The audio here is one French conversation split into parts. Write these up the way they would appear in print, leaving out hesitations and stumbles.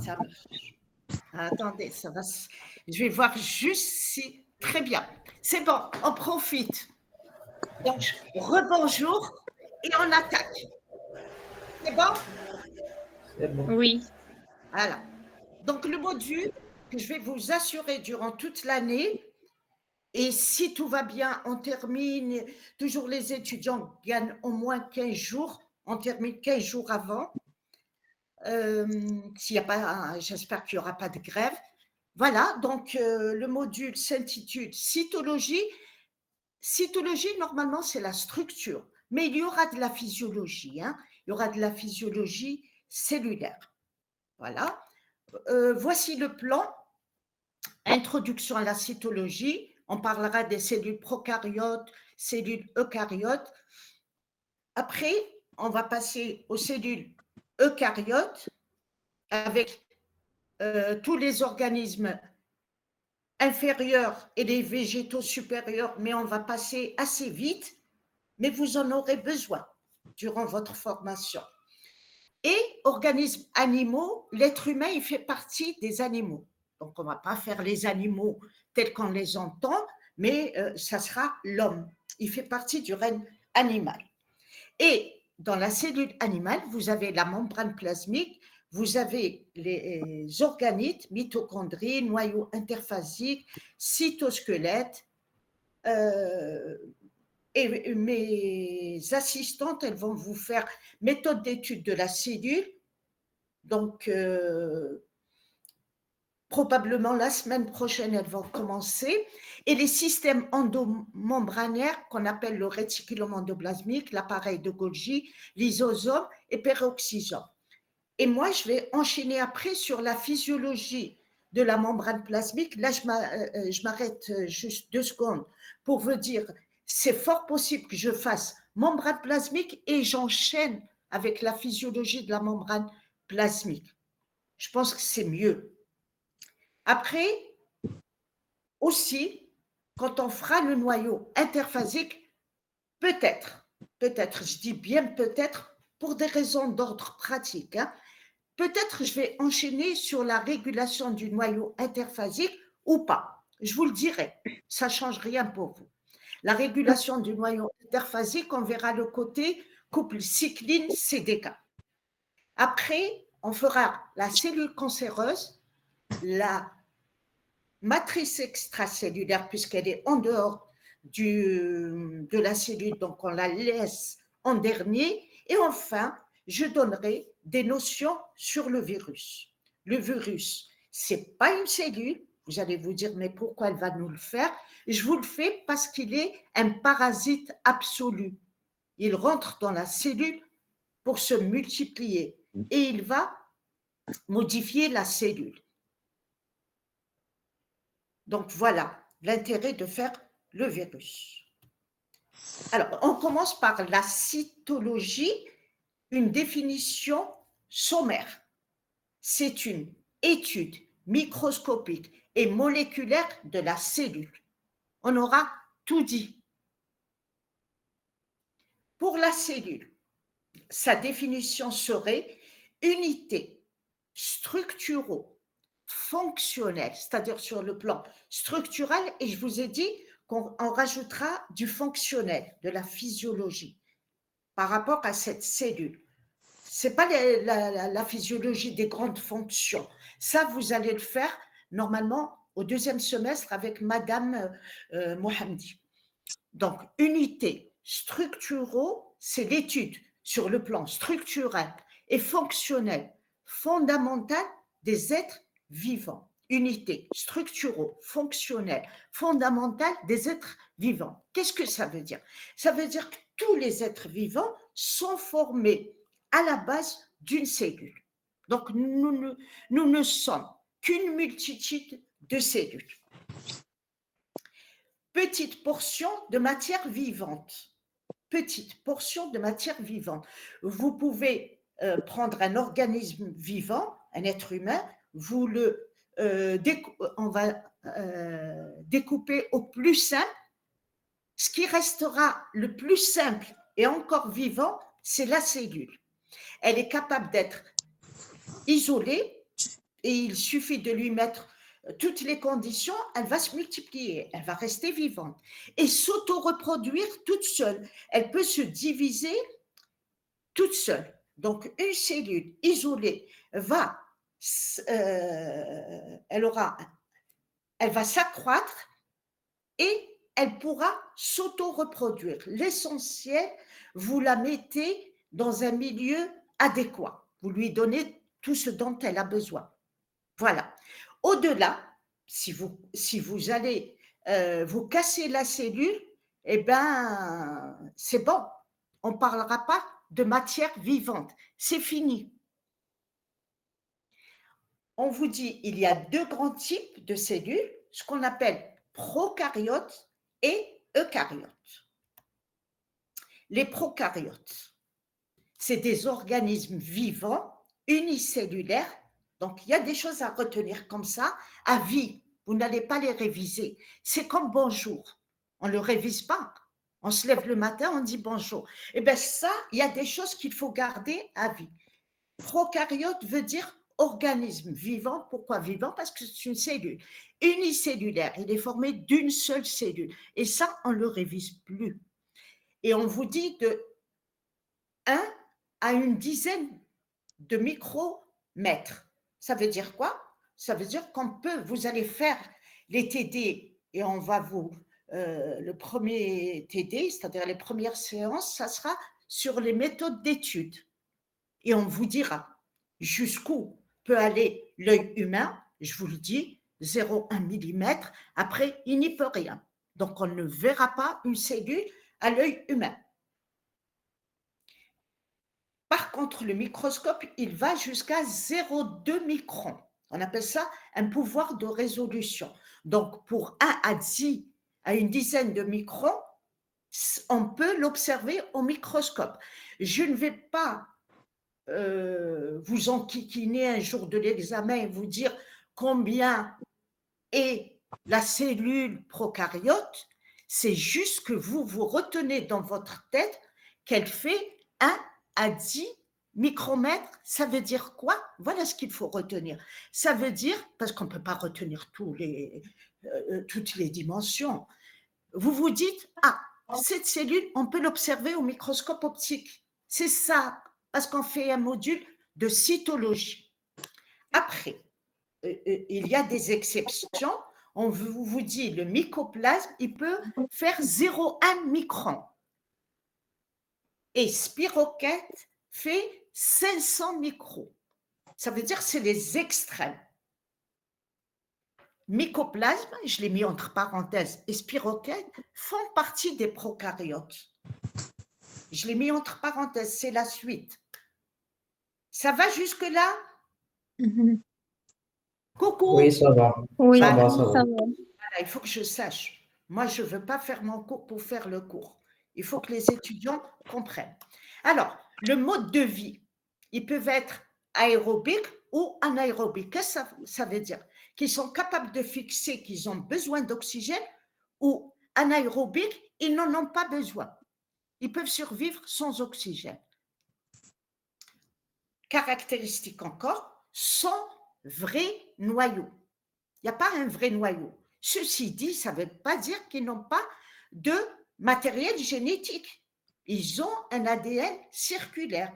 Ça marche. Attendez, je vais voir juste si. Très bien. C'est bon, on profite. Donc, rebonjour et on attaque. C'est bon? C'est bon. Oui, Voilà. Donc, le module que je vais vous assurer durant toute l'année, et si tout va bien, on termine, toujours les étudiants gagnent au moins 15 jours, on termine 15 jours avant. S'il y a pas, j'espère qu'il n'y aura pas de grève. Voilà, donc le module s'intitule cytologie. Cytologie, normalement, c'est la structure, mais il y aura de la physiologie. Hein. Il y aura de la physiologie cellulaire. Voilà. Voici le plan. Introduction à la cytologie. On parlera des cellules prokaryotes, cellules eucaryotes. Après, on va passer aux cellules eucaryotes avec tous les organismes inférieurs et les végétaux supérieurs, mais on va passer assez vite, mais vous en aurez besoin durant votre formation. Et organismes animaux, l'être humain, il fait partie des animaux. Donc, on ne va pas faire les animaux tels qu'on les entend, mais ça sera l'homme. Il fait partie du règne animal. Et dans la cellule animale, vous avez la membrane plasmique, vous avez les organites, mitochondries, noyaux interphasiques, cytosquelettes. Et mes assistantes, elles vont vous faire méthode d'étude de la cellule. Donc, probablement la semaine prochaine, elles vont commencer. Et les systèmes endomembranaires qu'on appelle le réticulum endoplasmique, l'appareil de Golgi, lysosome et peroxysome. Et moi, je vais enchaîner après sur la physiologie de la membrane plasmique. Là, je m'arrête juste 2 secondes pour vous dire, c'est fort possible que je fasse membrane plasmique et j'enchaîne avec la physiologie de la membrane plasmique. Je pense que c'est mieux. Après, aussi, quand on fera le noyau interphasique, peut-être, je dis bien peut-être, pour des raisons d'ordre pratique, hein, peut-être je vais enchaîner sur la régulation du noyau interphasique ou pas. Je vous le dirai, ça ne change rien pour vous. La régulation du noyau interphasique, on verra le côté couple cycline-CDK. Après, on fera la cellule cancéreuse, la matrice extracellulaire, puisqu'elle est en dehors de la cellule, donc on la laisse en dernier. Et enfin, je donnerai des notions sur le virus. Le virus, ce n'est pas une cellule. Vous allez vous dire, mais pourquoi elle va nous le faire? Je vous le fais parce qu'il est un parasite absolu. Il rentre dans la cellule pour se multiplier et il va modifier la cellule. Donc voilà l'intérêt de faire le virus. Alors, on commence par la cytologie, une définition sommaire. C'est une étude microscopique et moléculaire de la cellule. On aura tout dit. Pour la cellule, sa définition serait unité structuro-fonctionnelle, c'est-à-dire sur le plan structural, et je vous ai dit qu'on rajoutera du fonctionnel, de la physiologie par rapport à cette cellule. Ce n'est pas la physiologie des grandes fonctions. Ça, vous allez le faire normalement au 2e semestre avec Madame Mohamdi. Donc, unité structuraux, c'est l'étude sur le plan structurel et fonctionnel, fondamental des êtres vivants. Unité structuraux, fonctionnelle, fondamentale des êtres vivants. Qu'est-ce que ça veut dire? Ça veut dire que tous les êtres vivants sont formés à la base d'une cellule. Donc, nous ne sommes qu'une multitude de cellules. Petite portion de matière vivante. Petite portion de matière vivante. Vous pouvez prendre un organisme vivant, un être humain, on va découper au plus simple. Ce qui restera le plus simple et encore vivant, c'est la cellule. Elle est capable d'être isolée et il suffit de lui mettre toutes les conditions, elle va se multiplier, elle va rester vivante et s'auto-reproduire toute seule. Elle peut se diviser toute seule. Donc, une cellule isolée va, elle va s'accroître et elle pourra s'auto-reproduire. L'essentiel, vous la mettez dans un milieu adéquat. Vous lui donnez tout ce dont elle a besoin. Voilà. Au-delà, si vous allez vous casser la cellule, eh bien, c'est bon. On ne parlera pas de matière vivante. C'est fini. On vous dit, il y a deux grands types de cellules, ce qu'on appelle prokaryotes et eucaryotes. Les prokaryotes, c'est des organismes vivants, unicellulaires. Donc, il y a des choses à retenir comme ça, à vie. Vous n'allez pas les réviser. C'est comme bonjour. On ne le révise pas. On se lève le matin, on dit bonjour. Eh bien, ça, il y a des choses qu'il faut garder à vie. Prokaryote veut dire organisme vivant. Pourquoi vivant? Parce que c'est une cellule unicellulaire. Il est formé d'une seule cellule. Et ça, on ne le révise plus. Et on vous dit de 1 à une dizaine de micromètres. Ça veut dire quoi? Ça veut dire vous allez faire les TD et on va le premier TD, c'est-à-dire les premières séances, ça sera sur les méthodes d'étude. Et on vous dira jusqu'où peut aller l'œil humain, je vous le dis, 0,1 mm, après il n'y peut rien. Donc on ne verra pas une cellule à l'œil humain. Par contre, le microscope, il va jusqu'à 0,2 microns. On appelle ça un pouvoir de résolution. Donc, pour 1 à 10, à une dizaine de microns, on peut l'observer au microscope. Je ne vais pas vous enquiquiner un jour de l'examen et vous dire combien est la cellule prokaryote. C'est juste que vous retenez dans votre tête qu'elle fait 1 à 10 micromètres. Ça veut dire quoi? Voilà ce qu'il faut retenir. Ça veut dire, parce qu'on ne peut pas retenir toutes les dimensions, vous vous dites, cette cellule, on peut l'observer au microscope optique. C'est ça, parce qu'on fait un module de cytologie. Après, il y a des exceptions. On vous dit, le mycoplasme, il peut faire 0,1 micron. Et spirochète fait 500 microns. Ça veut dire que c'est les extrêmes. Mycoplasme, je l'ai mis entre parenthèses, et spirochète font partie des prokaryotes. Je l'ai mis entre parenthèses, c'est la suite. Ça va jusque-là? Coucou? Oui, ça va. Oui, Ça va, ça ça va. va. Voilà, il faut que je sache. Moi, je ne veux pas faire mon cours pour faire le cours. Il faut que les étudiants comprennent. Alors, le mode de vie, ils peuvent être aérobiques ou anaérobiques. Qu'est-ce que ça veut dire? Qu'ils sont capables de fixer qu'ils ont besoin d'oxygène ou anaérobiques, ils n'en ont pas besoin. Ils peuvent survivre sans oxygène. Caractéristique encore, sans vrai noyau. Il n'y a pas un vrai noyau. Ceci dit, ça ne veut pas dire qu'ils n'ont pas de matériel génétique. Ils ont un ADN circulaire,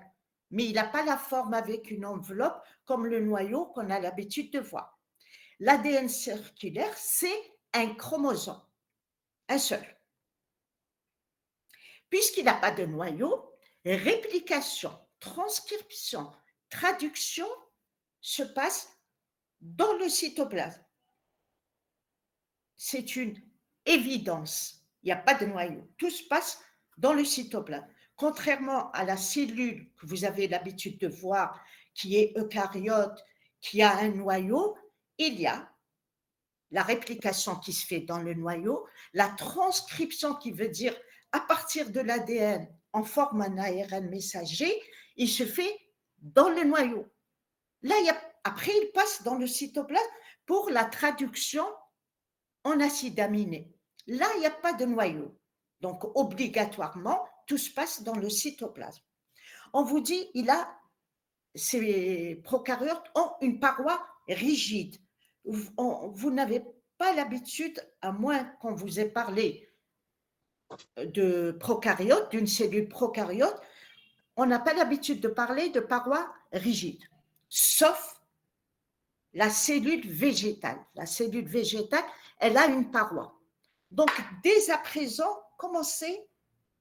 mais il n'a pas la forme avec une enveloppe comme le noyau qu'on a l'habitude de voir. L'ADN circulaire, c'est un chromosome, un seul. Puisqu'il n'a pas de noyau, réplication, transcription, traduction se passe dans le cytoplasme. C'est une évidence. Il n'y a pas de noyau. Tout se passe dans le cytoplasme. Contrairement à la cellule que vous avez l'habitude de voir, qui est eucaryote, qui a un noyau, il y a la réplication qui se fait dans le noyau, la transcription qui veut dire à partir de l'ADN, on forme un ARN messager, il se fait dans le noyau. Là, après, il passe dans le cytoplasme pour la traduction en acide aminé. Là, il n'y a pas de noyau. Donc, obligatoirement, tout se passe dans le cytoplasme. On vous dit, il a ces prokaryotes ont une paroi rigide. Vous n'avez pas l'habitude, à moins qu'on vous ait parlé de prokaryotes, d'une cellule prokaryote, on n'a pas l'habitude de parler de paroi rigide, sauf la cellule végétale. La cellule végétale, elle a une paroi. Donc, dès à présent, commencez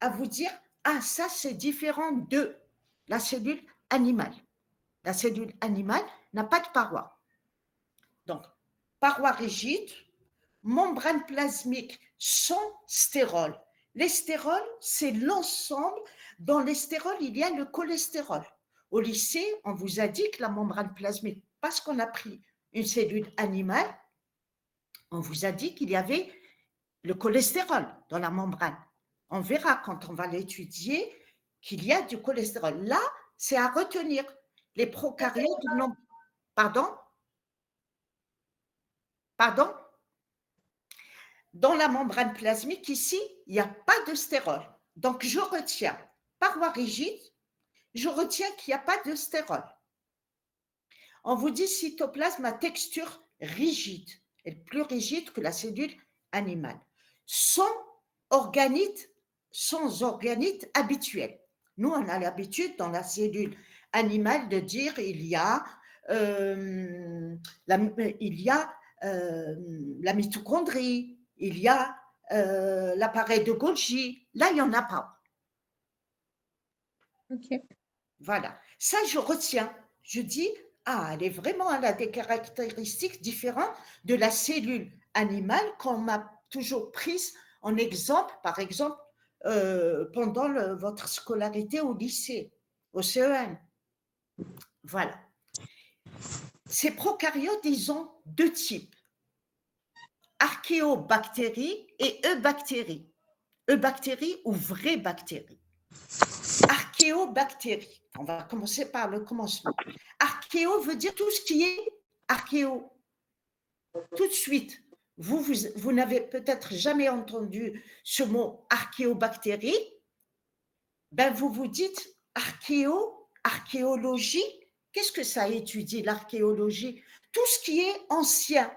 à vous dire, ah, ça, c'est différent de la cellule animale. La cellule animale n'a pas de paroi. Donc, paroi rigide, membrane plasmique sans stérol. Les stérols, c'est l'ensemble. Dans les stérols, il y a le cholestérol. Au lycée, on vous a dit que la membrane plasmique, parce qu'on a pris une cellule animale, on vous a dit qu'il y avait le cholestérol dans la membrane. On verra quand on va l'étudier qu'il y a du cholestérol. Là, c'est à retenir. Les prokaryotes n'ont... Pardon? Pardon? Dans la membrane plasmique, ici, il n'y a pas de stérol. Donc, je retiens paroi rigide, je retiens qu'il n'y a pas de stérol. On vous dit cytoplasme à texture rigide, elle est plus rigide que la cellule animale, sans organite habituel. Nous, on a l'habitude dans la cellule animale de dire il y a la mitochondrie, il y a l'appareil de Golgi. Là, il n'y en a pas. Ok. Voilà. Ça, je retiens. Je dis, ah, elle est vraiment, elle a des caractéristiques différentes de la cellule animale qu'on m'a toujours prise en exemple, par exemple, pendant votre scolarité au lycée, au CEM. Voilà. Ces prokaryotes, ils ont deux types. Archéobactéries et eubactéries. Eubactéries ou vraies bactéries. Archéobactéries. On va commencer par le commencement. Archéo veut dire tout ce qui est archéo. Tout de suite, vous n'avez peut-être jamais entendu ce mot archéobactérie. Ben vous vous dites archéologie. Qu'est-ce que ça étudie l'archéologie? Tout ce qui est ancien.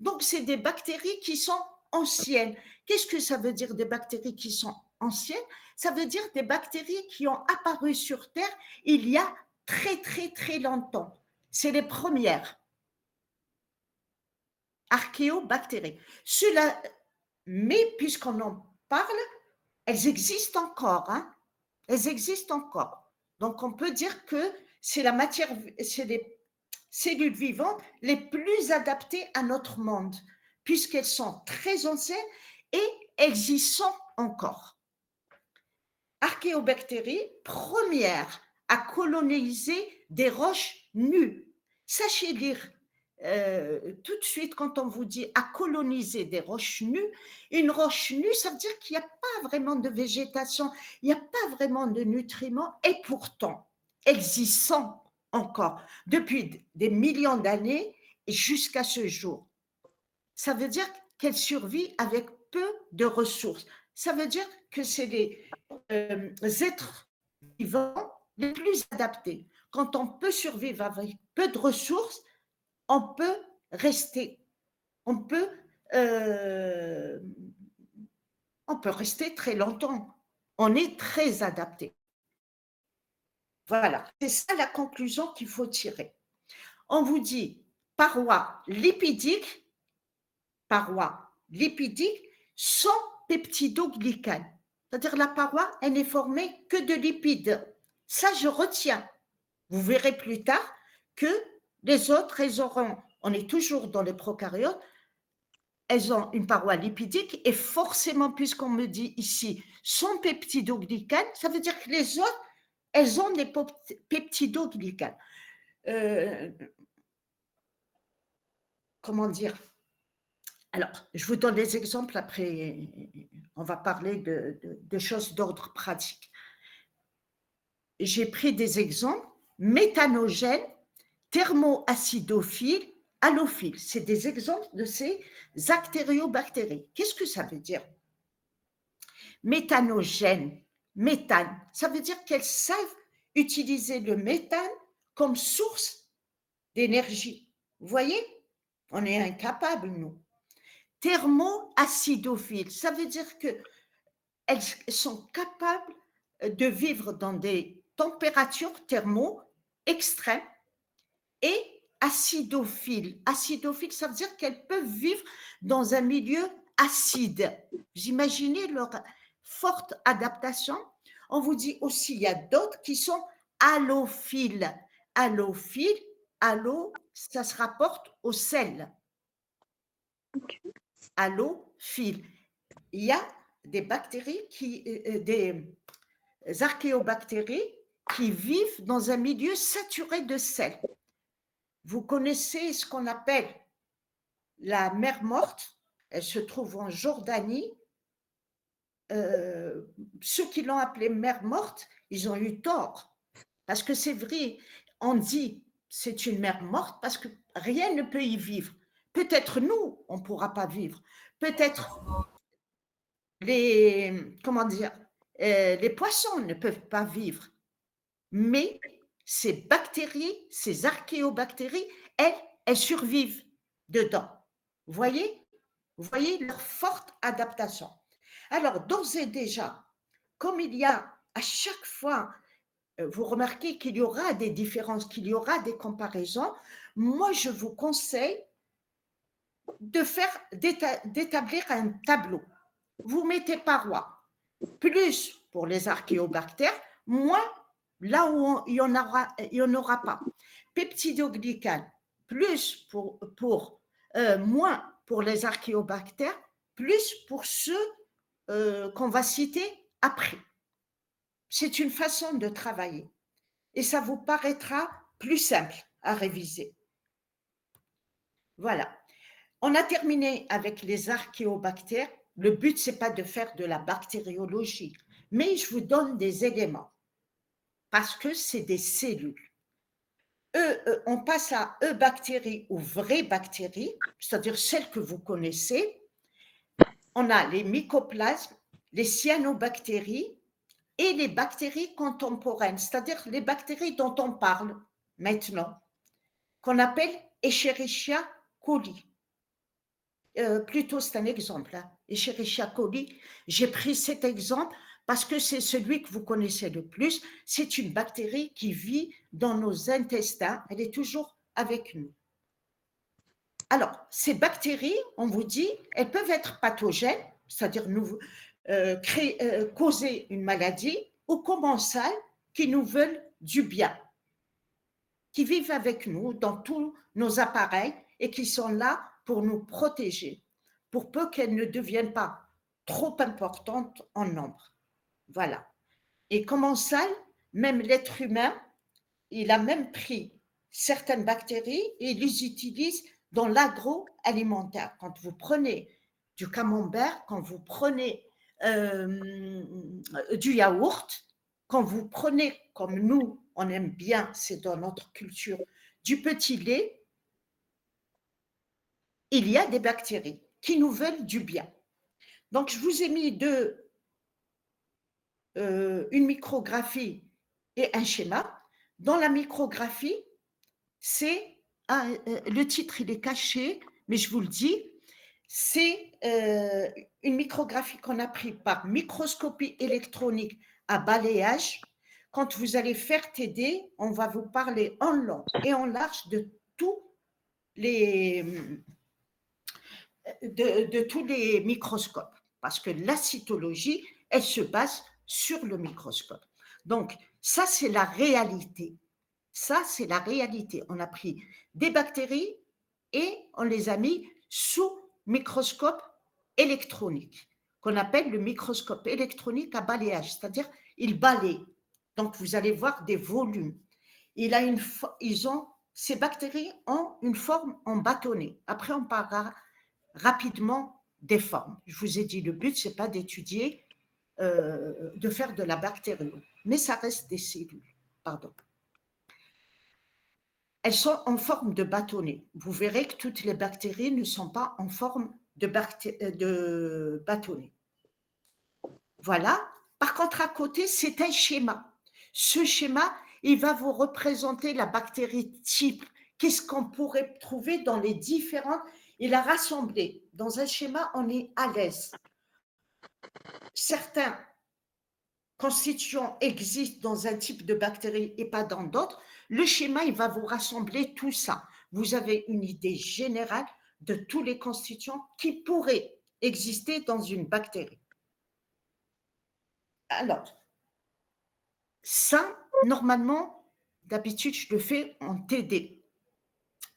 Donc, c'est des bactéries qui sont anciennes. Qu'est-ce que ça veut dire des bactéries qui sont anciennes? Ça veut dire des bactéries qui ont apparu sur Terre il y a très, très, très longtemps. C'est les premières. Archéobactéries. Mais puisqu'on en parle, elles existent encore. Hein? Elles existent encore. Donc, on peut dire que c'est les cellules vivantes les plus adaptées à notre monde, puisqu'elles sont très anciennes et elles y sont encore. Archéobactéries, premières à coloniser des roches nues. Sachez lire tout de suite quand on vous dit à coloniser des roches nues. Une roche nue, ça veut dire qu'il n'y a pas vraiment de végétation, il n'y a pas vraiment de nutriments, et pourtant, elles y sont encore depuis des millions d'années et jusqu'à ce jour. Ça veut dire qu'elles survivent avec peu de ressources. Ça veut dire que c'est les êtres vivants les plus adaptés. Quand on peut survivre avec peu de ressources, on peut rester. On peut rester très longtemps. On est très adapté. Voilà, c'est ça la conclusion qu'il faut tirer. On vous dit paroi lipidique sans peptidoglycane. C'est-à-dire la paroi, elle n'est formée que de lipides. Ça, je retiens. Vous verrez plus tard que les autres, elles auront, on est toujours dans les prokaryotes, elles ont une paroi lipidique et forcément, puisqu'on me dit ici sans peptidoglycane, ça veut dire que les autres, elles ont des peptidoglycanes. Comment dire? Alors, je vous donne des exemples, après on va parler de choses d'ordre pratique. J'ai pris des exemples, méthanogène, thermoacidophile, halophile. C'est des exemples de ces archéobactéries. Qu'est-ce que ça veut dire? Méthanogène, méthane, ça veut dire qu'elles savent utiliser le méthane comme source d'énergie. Vous voyez? On est incapables, nous. Thermoacidophiles, ça veut dire qu'elles sont capables de vivre dans des températures thermo extrêmes et acidophiles. Acidophiles, ça veut dire qu'elles peuvent vivre dans un milieu acide. Vous imaginez leur forte adaptation? On vous dit aussi, il y a d'autres qui sont halophiles. Halophiles, halo, ça se rapporte au sel. Halophile. Il y a des bactéries, des archéobactéries qui vivent dans un milieu saturé de sel. Vous connaissez ce qu'on appelle la mer morte. Elle se trouve en Jordanie. Ceux qui l'ont appelée mer morte, ils ont eu tort. Parce que c'est vrai, on dit c'est une mer morte parce que rien ne peut y vivre. Peut-être nous, on ne pourra pas vivre. Peut-être les poissons ne peuvent pas vivre. Mais ces bactéries, ces archéobactéries, elles survivent dedans. Vous voyez leur forte adaptation. Alors, d'ores et déjà, comme il y a à chaque fois, vous remarquez qu'il y aura des différences, qu'il y aura des comparaisons, moi, je vous conseille d'établir un tableau. Vous mettez parois, plus pour les archéobactères, moins là où il n'y en aura pas. Peptidoglycane, plus moins pour les archéobactères, plus pour ceux qu'on va citer après. C'est une façon de travailler et ça vous paraîtra plus simple à réviser. Voilà. On a terminé avec les archéobactères. Le but, ce n'est pas de faire de la bactériologie, mais je vous donne des éléments parce que c'est des cellules. On passe à eubactéries ou vraies bactéries, c'est-à-dire celles que vous connaissez. On a les mycoplasmes, les cyanobactéries et les bactéries contemporaines, c'est-à-dire les bactéries dont on parle maintenant, qu'on appelle Escherichia coli. Plutôt, c'est un exemple, hein. Escherichia coli, j'ai pris cet exemple parce que c'est celui que vous connaissez le plus. C'est une bactérie qui vit dans nos intestins, elle est toujours avec nous. Alors, ces bactéries, on vous dit, elles peuvent être pathogènes, c'est-à-dire causer une maladie, ou commensales qui nous veulent du bien, qui vivent avec nous dans tous nos appareils et qui sont là pour nous protéger, pour peu qu'elles ne deviennent pas trop importantes en nombre. Voilà. Et commensales, même l'être humain, il a même pris certaines bactéries et il les utilise dans l'agroalimentaire. Quand vous prenez du camembert, quand vous prenez du yaourt, quand vous prenez, comme nous, on aime bien, c'est dans notre culture, du petit lait, il y a des bactéries qui nous veulent du bien. Donc, je vous ai mis une micrographie et un schéma. Dans la micrographie, c'est le titre, il est caché, mais je vous le dis, c'est une micrographie qu'on a prise par microscopie électronique à balayage. Quand vous allez faire TD, on va vous parler en long et en large de tous les microscopes, parce que la cytologie, elle se base sur le microscope. Donc, ça, c'est la réalité. Ça, c'est la réalité. On a pris des bactéries et on les a mis sous microscope électronique, qu'on appelle le microscope électronique à balayage, c'est-à-dire il balaye. Donc, vous allez voir des volumes. Ces bactéries ont une forme en bâtonnet. Après, on parlera rapidement des formes. Je vous ai dit, le but, ce n'est pas d'étudier, de faire de la bactériologie, mais ça reste des cellules. Pardon. Elles sont en forme de bâtonnet. Vous verrez que toutes les bactéries ne sont pas en forme de bâtonnet. Voilà. Par contre, à côté, c'est un schéma. Ce schéma, il va vous représenter la bactérie type. Qu'est-ce qu'on pourrait trouver dans les différentes… Il a rassemblé. Dans un schéma, on est à l'aise. Certains constituants existent dans un type de bactérie et pas dans d'autres. Le schéma, il va vous rassembler tout ça. Vous avez une idée générale de tous les constituants qui pourraient exister dans une bactérie. Alors, ça, normalement, d'habitude, je le fais en TD.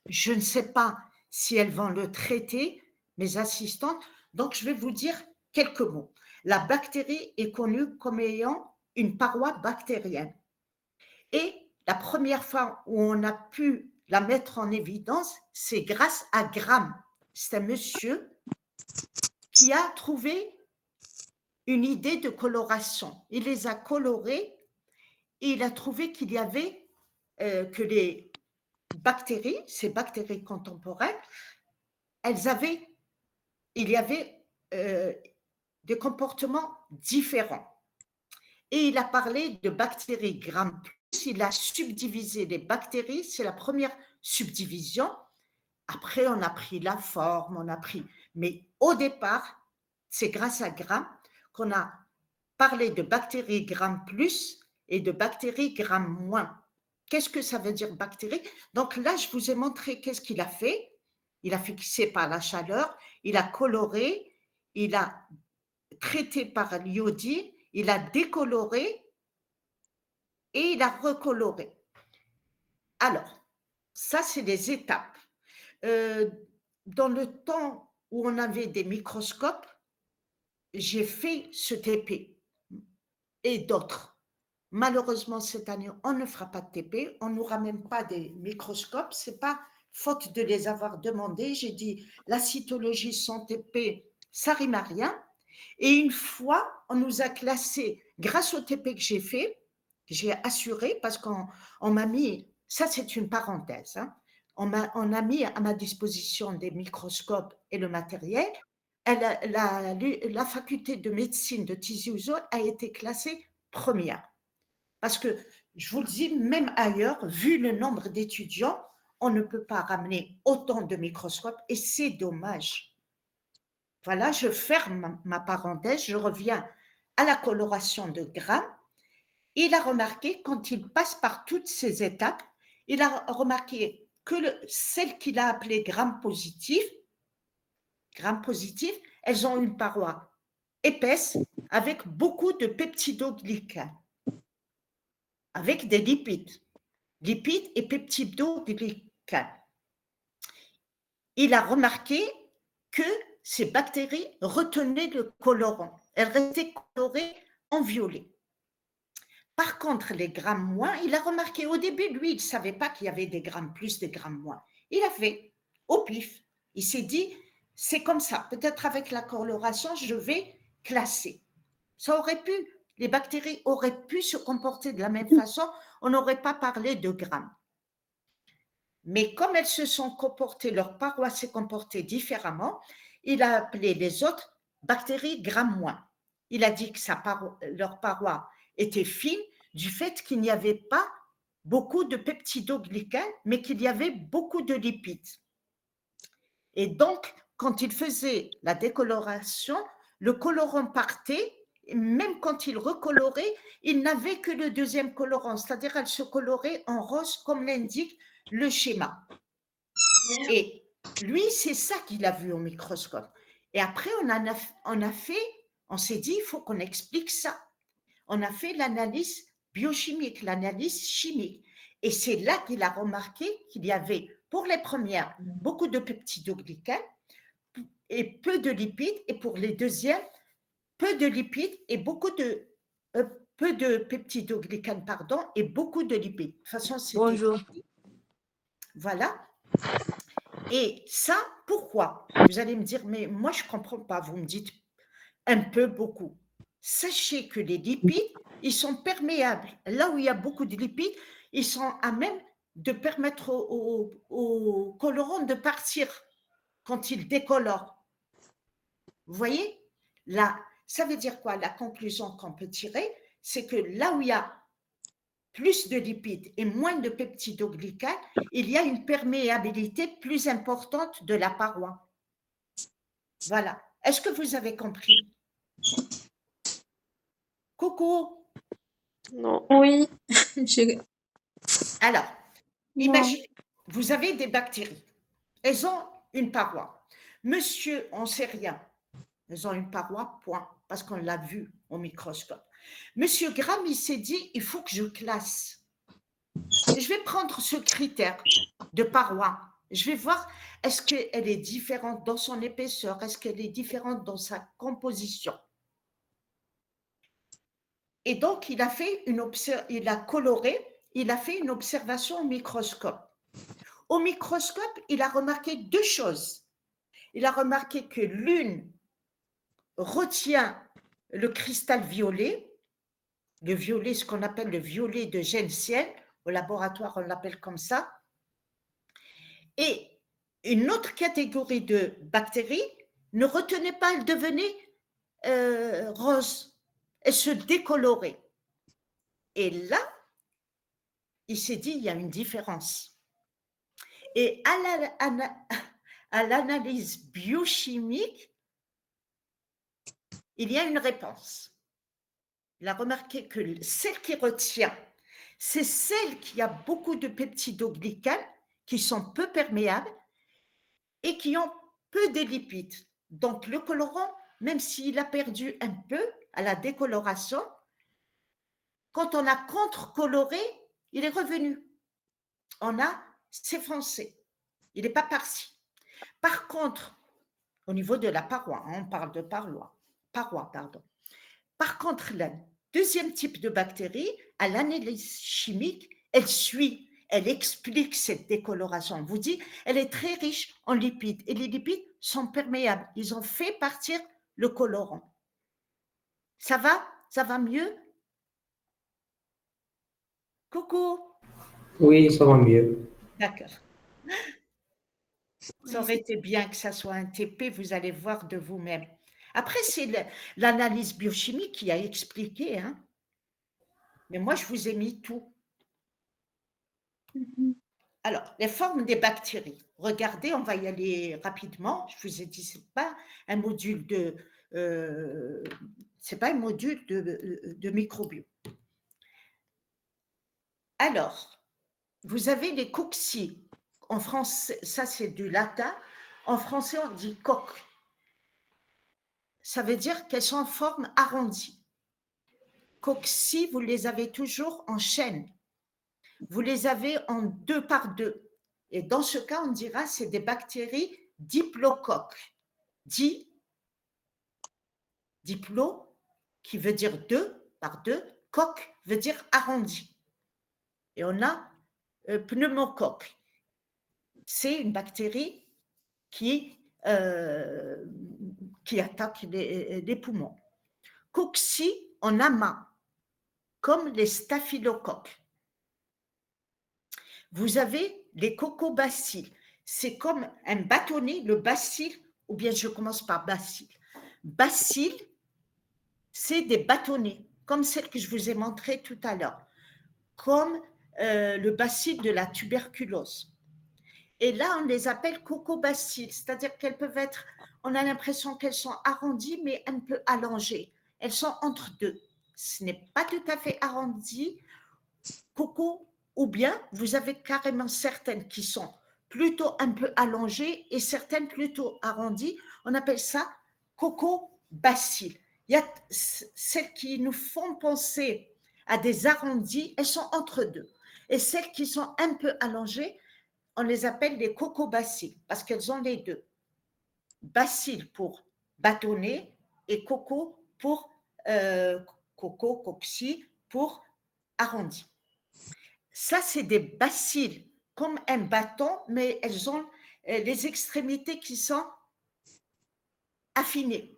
Je ne sais pas si elles vont le traiter, mes assistantes, donc je vais vous dire quelques mots. La bactérie est connue comme ayant une paroi bactérienne. Et la première fois où on a pu la mettre en évidence, c'est grâce à Gram. C'est un monsieur qui a trouvé une idée de coloration. Il les a colorés et il a trouvé qu'il y avait que les bactéries, ces bactéries contemporaines, il y avait des comportements différents. Et il a parlé de bactéries Gram+, il a subdivisé les bactéries, c'est la première subdivision. Après, on a pris la forme, on a pris… Mais au départ, c'est grâce à Gram qu'on a parlé de bactéries Gram+ et de bactéries Gram-. Qu'est-ce que ça veut dire bactérie? Donc là, je vous ai montré qu'est-ce qu'il a fait. Il a fixé par la chaleur, il a coloré, il a traité par l'iodine, il a décoloré et il a recoloré. Alors, ça, c'est les étapes. Dans le temps où on avait des microscopes, j'ai fait ce TP et d'autres. Malheureusement, cette année, on ne fera pas de TP, on n'aura même pas des microscopes. Ce n'est pas faute de les avoir demandés. J'ai dit, la cytologie sans TP, ça rime à rien. Et une fois, on nous a classés, grâce au TP que j'ai fait, j'ai assuré, parce qu'on m'a mis, ça c'est une parenthèse, hein, on a mis à ma disposition des microscopes et le matériel. La faculté de médecine de Tizi Ouzou a été classée première. Parce que, je vous le dis, même ailleurs, vu le nombre d'étudiants, on ne peut pas ramener autant de microscopes et c'est dommage. Voilà, je ferme ma parenthèse, je reviens à la coloration de Gram. Il a remarqué, quand il passe par toutes ces étapes, il a remarqué que celles qu'il a appelées Gram positif, elles ont une paroi épaisse avec beaucoup de peptidoglycanes, avec des lipides et peptidoglycanes. Il a remarqué que ces bactéries retenaient le colorant. Elles restaient colorées en violet. Par contre, les Gram-, il a remarqué au début, lui, il ne savait pas qu'il y avait des Gram+, des Gram-. Il a fait au pif. Il s'est dit, c'est comme ça. Peut-être avec la coloration, je vais classer. Ça aurait pu, les bactéries auraient pu se comporter de la même façon, on n'aurait pas parlé de Gram. Mais comme elles se sont comportées, leur paroi s'est comportée différemment, il a appelé les autres bactéries Gram-. Il a dit que leur paroi était fine du fait qu'il n'y avait pas beaucoup de peptidoglycanes, mais qu'il y avait beaucoup de lipides. Et donc, quand il faisait la décoloration, le colorant partait, et même quand il recolorait, il n'avait que le deuxième colorant, c'est-à-dire elle se colorait en rose comme l'indique le schéma. Et lui, c'est ça qu'il a vu au microscope. Et après, on s'est dit, il faut qu'on explique ça. On a fait l'analyse biochimique, l'analyse chimique. Et c'est là qu'il a remarqué qu'il y avait, pour les premières, beaucoup de peptidoglycanes et peu de lipides. Et pour les deuxièmes, peu de lipides et peu de peptidoglycanes, et beaucoup de lipides. De toute façon, c'était… Bonjour. Voilà. Et ça, pourquoi? Vous allez me dire, mais moi, je ne comprends pas. Vous me dites un peu, beaucoup. Sachez que les lipides, ils sont perméables. Là où il y a beaucoup de lipides, ils sont à même de permettre au colorant de partir quand il décolore. Vous voyez? Là, ça veut dire quoi? La conclusion qu'on peut tirer, c'est que là où il y a plus de lipides et moins de peptidoglycans, il y a une perméabilité plus importante de la paroi. Voilà. Est-ce que vous avez compris? Coucou. Non. Oui. Alors, Non. imaginez, vous avez des bactéries. Elles ont une paroi. Monsieur, on ne sait rien. Elles ont une paroi, point, parce qu'on l'a vu au microscope. Monsieur Graham, il s'est dit, il faut que je classe. Et je vais prendre ce critère de paroi. Je vais voir, est-ce qu'elle est différente dans son épaisseur? Est-ce qu'elle est différente dans sa composition? Et donc, il a coloré, il a fait une observation au microscope. Au microscope, il a remarqué deux choses. Il a remarqué que l'une retient le cristal violet, le violet, ce qu'on appelle le violet de Jensen, au laboratoire on l'appelle comme ça, et une autre catégorie de bactéries ne retenait pas, elle devenait rose, elle se décolorait. Et là, il s'est dit, il y a une différence. Et à l'analyse biochimique, il y a une réponse. Il a remarqué que celle qui retient, c'est celle qui a beaucoup de peptidoglycans, qui sont peu perméables et qui ont peu de lipides. Donc, le colorant, même s'il a perdu un peu à la décoloration, quand on a contre-coloré, il est revenu. On a s'effancé. Il n'est pas parti. Par contre, au niveau de la paroi, on parle de paroi, pardon. Par contre, le deuxième type de bactérie, à l'analyse chimique, elle suit, elle explique cette décoloration. On vous dit, elle est très riche en lipides et les lipides sont perméables. Ils ont fait partir le colorant. Ça va? Ça va mieux? Coucou. Oui, ça va mieux. D'accord. Ça aurait été bien que ça soit un TP, vous allez voir de vous-même. Après, c'est l'analyse biochimique qui a expliqué, hein. Mais moi, je vous ai mis tout. Alors, les formes des bactéries. Regardez, on va y aller rapidement. Je vous ai dit, c'est pas un module de microbio. Alors, vous avez les cocci. En français, ça c'est du latin. En français, on dit coque. Ça veut dire qu'elles sont en forme arrondie. Cocci, vous les avez toujours en chaîne. Vous les avez en 2 par 2. Et dans ce cas, on dira c'est des bactéries diplocoques. Diplo, qui veut dire 2 par 2, coque veut dire arrondi. Et on a pneumocoque. C'est une bactérie qui attaque les poumons. Cocci en amas, comme les staphylocoques. Vous avez les cocobacilles. C'est comme un bâtonnet, le bacille, ou bien je commence par bacille. Bacille, c'est des bâtonnets, comme celle que je vous ai montrée tout à l'heure, comme le bacille de la tuberculose. Et là, on les appelle cocobacilles, c'est-à-dire qu'elles peuvent être, on a l'impression qu'elles sont arrondies, mais un peu allongées. Elles sont entre deux. Ce n'est pas tout à fait arrondi, coco, ou bien vous avez carrément certaines qui sont plutôt un peu allongées et certaines plutôt arrondies. On appelle ça cocobacilles. Il y a celles qui nous font penser à des arrondis, elles sont entre deux. Et celles qui sont un peu allongées, on les appelle les cocobacilles parce qu'elles ont les deux. Bacille pour bâtonnet et coco pour cocci pour arrondi. Ça, c'est des bacilles comme un bâton, mais elles ont les extrémités qui sont affinées.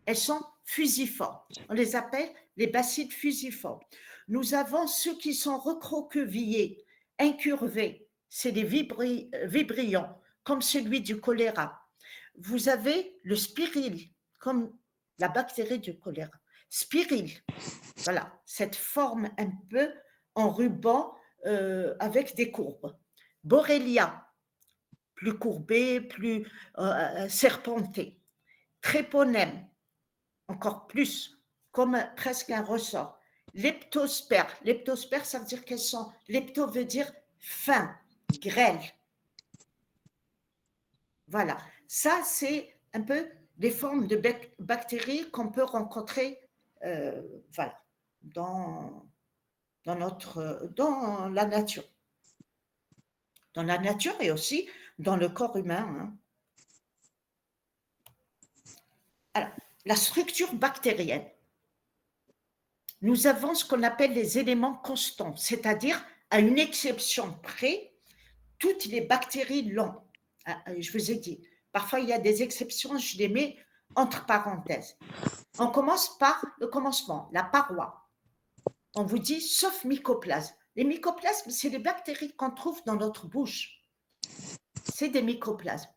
Elles sont fusiformes. On les appelle les bacilles fusiformes. Nous avons ceux qui sont recroquevillés, incurvés. C'est des vibrions, comme celui du choléra. Vous avez le spirile, comme la bactérie du choléra. Spirile, voilà, cette forme un peu en ruban avec des courbes. Borrelia, plus courbé, plus serpenté. Tréponème, encore plus, comme presque un ressort. Leptospère, leptospère, ça veut dire qu'elles sont, lepto veut dire fin, grêle. Voilà, ça c'est un peu des formes de bactéries qu'on peut rencontrer voilà, dans la nature. Dans la nature et aussi dans le corps humain. Hein. Alors, la structure bactérienne. Nous avons ce qu'on appelle les éléments constants, c'est-à-dire, à une exception près, toutes les bactéries l'ont. Je vous ai dit, parfois il y a des exceptions, je les mets entre parenthèses. On commence par le commencement, la paroi. On vous dit, sauf mycoplasme. Les mycoplasmes, c'est les bactéries qu'on trouve dans notre bouche. C'est des mycoplasmes.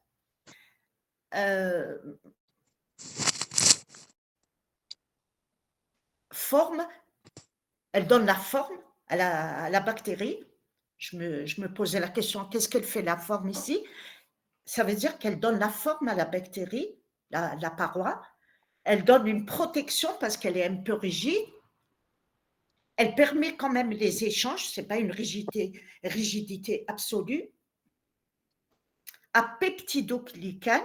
Forme, elle donne la forme à la bactérie. Je me posais la question, qu'est-ce qu'elle fait la forme ici? Ça veut dire qu'elle donne la forme à la bactérie, la paroi. Elle donne une protection parce qu'elle est un peu rigide. Elle permet quand même les échanges, ce n'est pas une rigidité absolue. Apeptidoglycane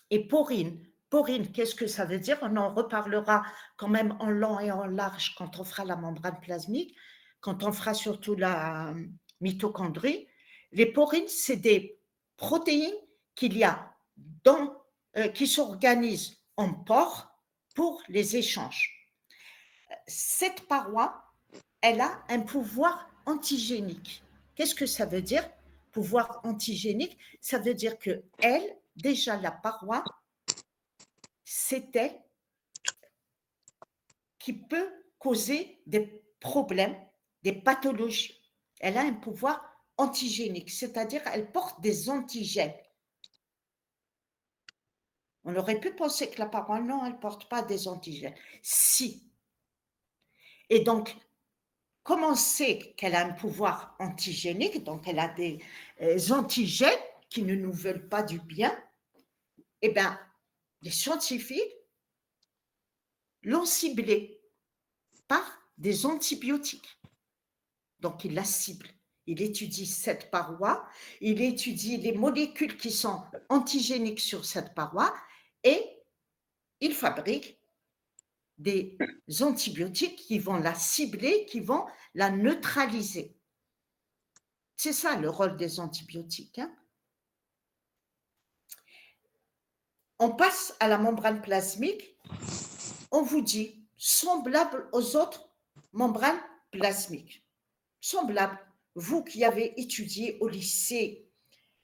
et porine. Porine, qu'est-ce que ça veut dire? On en reparlera quand même en long et en large quand on fera la membrane plasmique, quand on fera surtout la mitochondrie. Les porines, c'est des protéines qu'il y a qui s'organisent en pores pour les échanges. Cette paroi, elle a un pouvoir antigénique. Qu'est-ce que ça veut dire, pouvoir antigénique? Ça veut dire que elle, déjà la paroi, c'est elle qui peut causer des problèmes, des pathologies. Elle a un pouvoir antigénique, c'est-à-dire elle porte des antigènes. On aurait pu penser que la paroi, non, elle ne porte pas des antigènes. Si. Et donc, comme on sait qu'elle a un pouvoir antigénique, donc elle a des antigènes qui ne nous veulent pas du bien, eh bien, les scientifiques l'ont ciblée par des antibiotiques. Donc, ils la ciblent. Il étudie cette paroi, il étudie les molécules qui sont antigéniques sur cette paroi et il fabrique des antibiotiques qui vont la cibler, qui vont la neutraliser. C'est ça le rôle des antibiotiques. Hein. On passe à la membrane plasmique. On vous dit semblable aux autres membranes plasmiques. Semblable. Vous qui avez étudié au lycée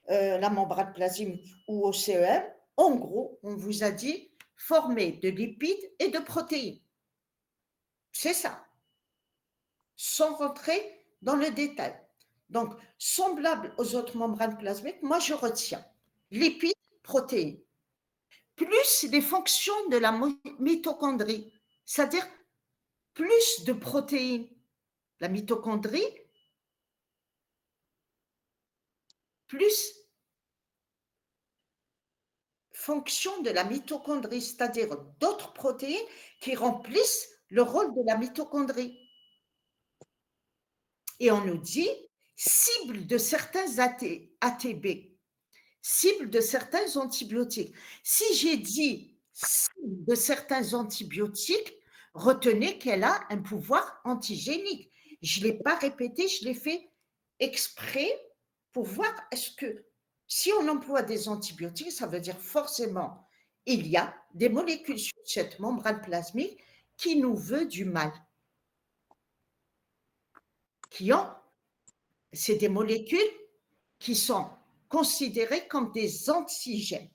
la membrane plasmique ou au CEM, en gros, on vous a dit formée de lipides et de protéines. C'est ça. Sans rentrer dans le détail. Donc, semblable aux autres membranes plasmiques, moi je retiens lipides, protéines, plus les fonctions de la mitochondrie, c'est-à-dire plus de protéines. La mitochondrie, plus fonction de la mitochondrie, c'est-à-dire d'autres protéines qui remplissent le rôle de la mitochondrie. Et on nous dit cible de certains ATB, cible de certains antibiotiques. Si j'ai dit cible de certains antibiotiques, retenez qu'elle a un pouvoir antigénique. Je ne l'ai pas répété, je l'ai fait exprès pour voir est-ce que si on emploie des antibiotiques, ça veut dire forcément il y a des molécules sur cette membrane plasmique qui nous veut du mal. C'est des molécules qui sont considérées comme des antigènes.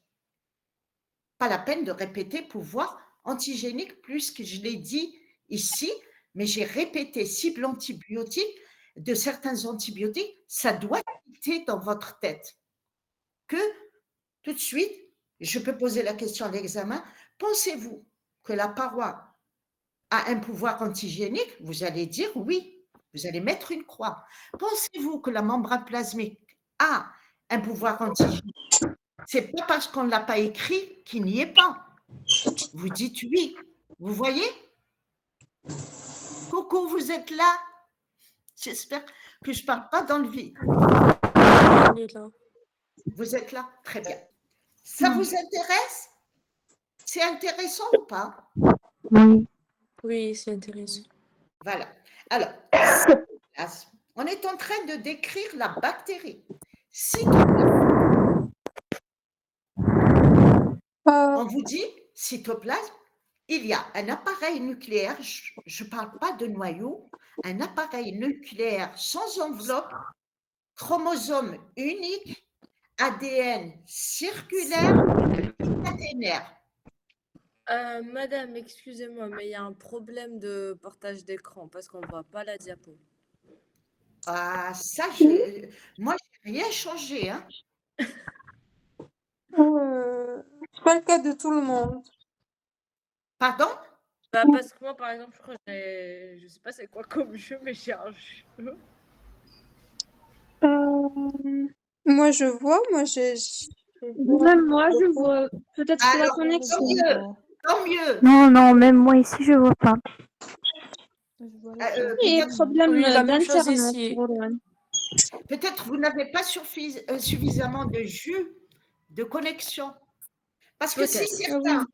Pas la peine de répéter pouvoir antigénique plus que je l'ai dit ici, mais j'ai répété cible antibiotique de certains antibiotiques, ça doit être dans votre tête. Que tout de suite, je peux poser la question à l'examen, pensez-vous que la paroi a un pouvoir antigénique? Vous allez dire oui. Vous allez mettre une croix. Pensez-vous que la membrane plasmique a un pouvoir antigène? C'est pas parce qu'on ne l'a pas écrit qu'il n'y est pas. Vous dites oui. Vous voyez? Coucou, vous êtes là? J'espère que je ne parle pas dans le vide. On est là. Vous êtes là? Très bien. Ça vous intéresse? C'est intéressant ou pas? Oui. Oui, c'est intéressant. Voilà. Alors, on est en train de décrire la bactérie. Cytoplasme. On vous dit, cytoplasme, il y a un appareil nucléaire, je ne parle pas de noyau, un appareil nucléaire sans enveloppe, chromosome unique, ADN circulaire, caténaire. Madame, excusez-moi, mais il y a un problème de partage d'écran parce qu'on ne voit pas la diapo. Ah, ça, moi, je n'ai rien changé. Hein. C'est pas le cas de tout le monde. Pardon? Bah, parce que moi, par exemple, je crois que je sais pas c'est quoi comme jeu, mais j'ai un jeu. Moi, je vois, Même moi, je vois. Peut-être que la Alors, connexion. tant mieux. Non, même moi ici, je vois pas. Oui, Peut-être problème Oui, la même chose d'internet. ici. peut-être vous n'avez pas suffisamment de jus de connexion. Parce que si certains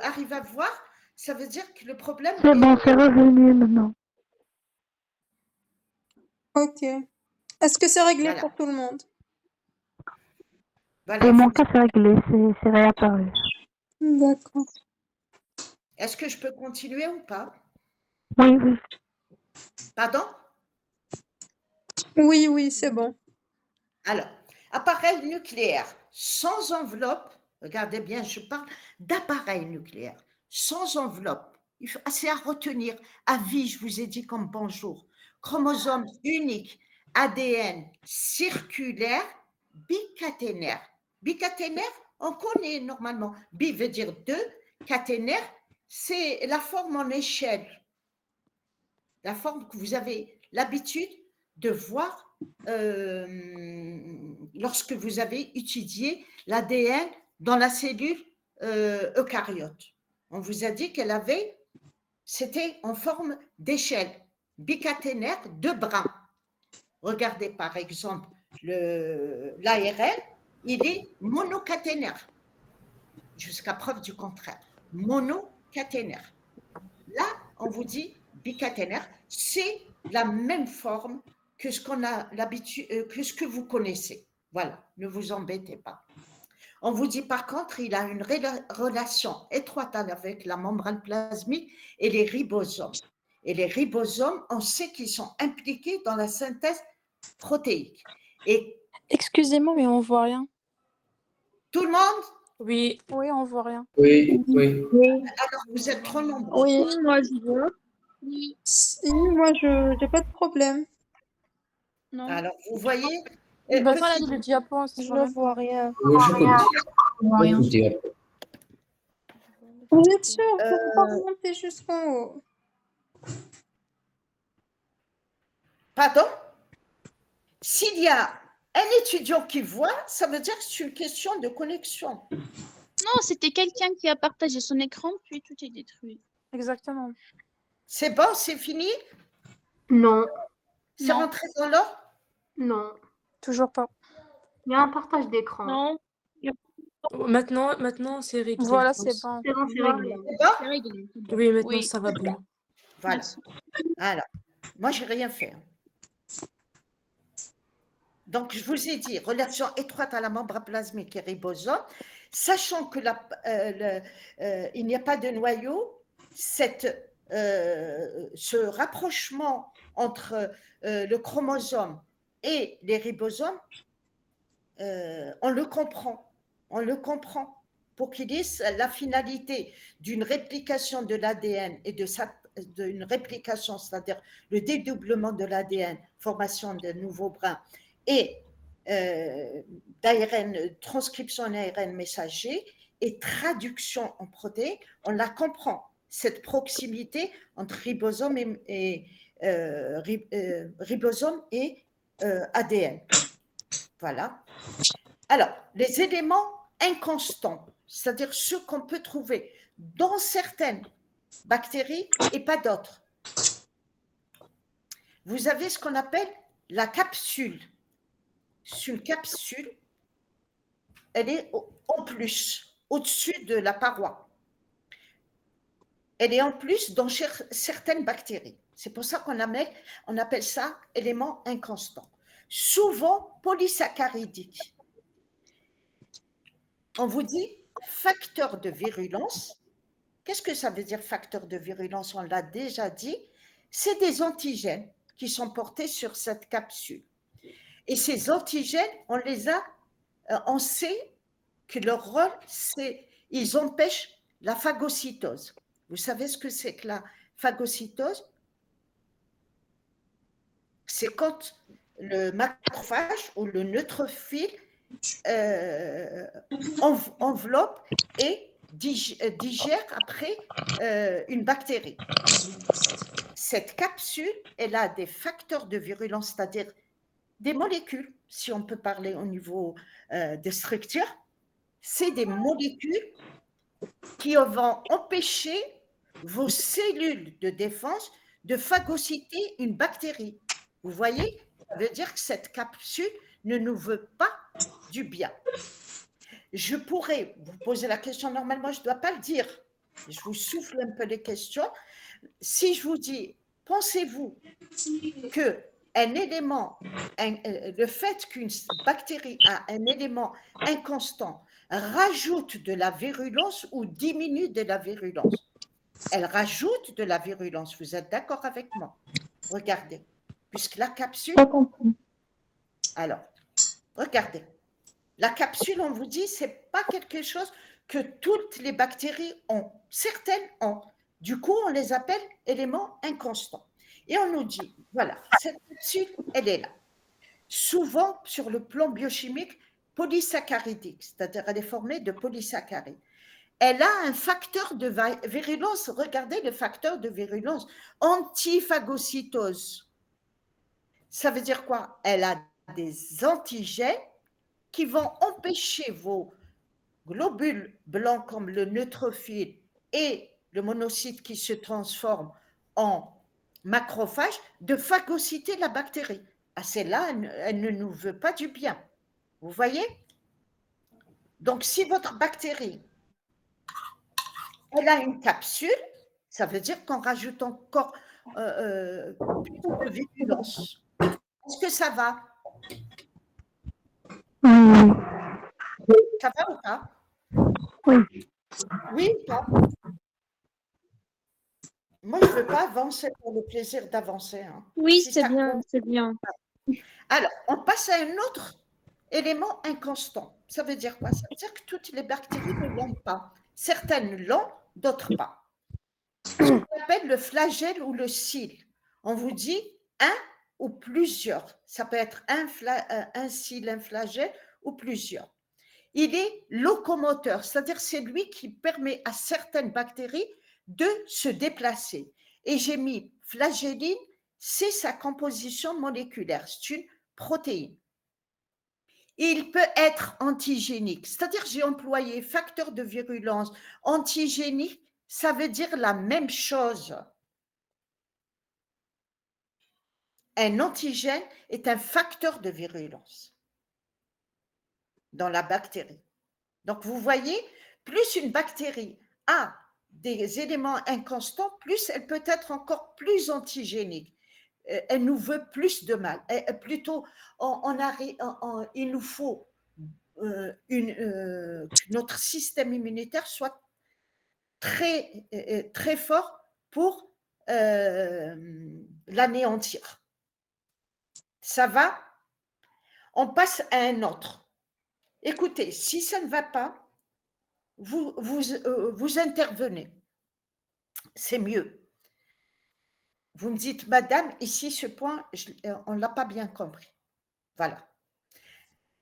arrivent à voir, ça veut dire que le problème C'est bon, c'est revenu maintenant. Ok. Est-ce que c'est réglé Voilà. pour tout le monde? Voilà, Pour il mon faut- cas, c'est réglé, c'est réapparu. D'accord. Est-ce que je peux continuer ou pas? Oui, oui. Pardon? Oui, c'est bon. Alors, appareil nucléaire sans enveloppe, regardez bien, je parle d'appareil nucléaire sans enveloppe. C'est à retenir. À vie, je vous ai dit comme bonjour. Chromosome unique, ADN circulaire, bicaténaire. Bicaténaire, on connaît normalement. Bi veut dire deux, caténaire, c'est la forme en échelle. La forme que vous avez l'habitude de voir lorsque vous avez étudié l'ADN dans la cellule eucaryote. On vous a dit c'était en forme d'échelle, bicaténaire, deux brins. Regardez par exemple l'ARN, il est monocaténaire, jusqu'à preuve du contraire. Monocaténaire. Là, on vous dit bicaténaire, c'est la même forme que ce qu'on a l'habitude, que ce que vous connaissez. Voilà, ne vous embêtez pas. On vous dit par contre, il a une relation étroite avec la membrane plasmique et les ribosomes. Et les ribosomes, on sait qu'ils sont impliqués dans la synthèse protéique. Et Excusez-moi, mais on voit rien. tout le monde, Oui. Oui, on voit rien. Oui. alors vous êtes trop nombreux. Oui, moi, je vois. Si, moi, je n'ai pas de problème. Non. Alors, vous voyez, De toute façon, elle a le diapo, Je ne vois rien. Oui, j'écoute. Vous êtes sûr? Vous pouvez pas remonter jusqu'en haut. pardon? S'il y a un étudiant qui voit, ça veut dire que c'est une question de connexion. Non, c'était quelqu'un qui a partagé son écran, puis tout est détruit. Exactement. C'est bon, c'est fini? Non, C'est rentré dans l'ordre? non. Toujours pas. Il y a un partage d'écran. Non, Maintenant, c'est réglé. Voilà, je c'est pense. bon. C'est bon, c'est réglé. C'est bon? C'est réglé. Oui, maintenant, Oui. ça va bien. Voilà. Merci. Alors, moi, j'ai rien fait. Donc, je vous ai dit, relation étroite à la membrane plasmique et ribosome, sachant que il n'y a pas de noyau, ce rapprochement entre le chromosome et les ribosomes, on le comprend. On le comprend. Pour qu'il ait la finalité d'une réplication de l'ADN et d'une réplication, c'est-à-dire le dédoublement de l'ADN, formation de nouveaux brins, et d'ARN, transcription en ARN messager et traduction en protéines, on la comprend, cette proximité entre ribosome et ribosome et ADN. Voilà. Alors, les éléments inconstants, c'est-à-dire ceux qu'on peut trouver dans certaines bactéries et pas d'autres. Vous avez ce qu'on appelle la capsule. C'est une capsule, elle est en plus, au-dessus de la paroi. Elle est en plus dans certaines bactéries. C'est pour ça qu'on appelle ça élément inconstant. Souvent polysaccharidique. On vous dit facteur de virulence. Qu'est-ce que ça veut dire facteur de virulence? On l'a déjà dit. C'est des antigènes qui sont portés sur cette capsule. Et ces antigènes, on sait que leur rôle, c'est ils empêchent la phagocytose. Vous savez ce que c'est que la phagocytose? C'est quand le macrophage ou le neutrophile enveloppe et digère après une bactérie. Cette capsule, elle a des facteurs de virulence, c'est-à-dire des molécules, si on peut parler au niveau des structures. C'est des molécules qui vont empêcher vos cellules de défense de phagocyter une bactérie. Vous voyez, ça veut dire que cette capsule ne nous veut pas du bien. Je pourrais vous poser la question, normalement, je ne dois pas le dire. Je vous souffle un peu les questions. Si je vous dis, pensez-vous que le fait qu'une bactérie a un élément inconstant rajoute de la virulence ou diminue de la virulence? Elle rajoute de la virulence. Vous êtes d'accord avec moi? Regardez. Puisque la capsule… Pas compris. Alors, regardez. La capsule, on vous dit, ce n'est pas quelque chose que toutes les bactéries ont. Certaines ont. Du coup, on les appelle éléments inconstants. Et on nous dit, voilà, cette capsule, elle est là. Souvent, sur le plan biochimique, polysaccharidique, c'est-à-dire elle est formée de polysaccharides. Elle a un facteur de virulence, regardez le facteur de virulence, antiphagocytose. Ça veut dire quoi? Elle a des antigènes qui vont empêcher vos globules blancs comme le neutrophile et le monocyte qui se transforme en macrophage de phagocyter la bactérie. Ah, celle-là, elle ne nous veut pas du bien. Vous voyez? Donc, si votre bactérie, elle a une capsule, ça veut dire qu'on rajoute encore plus de virulence. Est-ce que ça va? Oui. Ça va ou pas? Oui. Oui ou pas? Moi, je ne veux pas avancer pour le plaisir d'avancer. Hein. Oui, Si c'est ça bien, compte. c'est bien. Alors, on passe à un autre élément inconstant. Ça veut dire quoi? Ça veut dire que toutes les bactéries ne l'ont pas. Certaines l'ont, d'autres pas. Ce qu'on appelle le flagelle ou le cil. On vous dit un ou plusieurs. Ça peut être un cil, un flagelle ou plusieurs. Il est locomoteur, c'est-à-dire c'est lui qui permet à certaines bactéries de se déplacer. Et j'ai mis flagelline, c'est sa composition moléculaire, c'est une protéine. Il peut être antigénique, c'est-à-dire j'ai employé facteur de virulence, antigénique, ça veut dire la même chose. Un antigène est un facteur de virulence dans la bactérie. Donc, vous voyez, plus une bactérie a des éléments inconstants, plus elle peut être encore plus antigénique. Elle nous veut plus de mal. Plutôt, il nous faut que notre système immunitaire soit très, très fort pour l'anéantir. Ça va? On passe à un autre. Écoutez, si ça ne va pas, vous intervenez. C'est mieux. Vous me dites, madame, ici, ce point, on ne l'a pas bien compris. Voilà.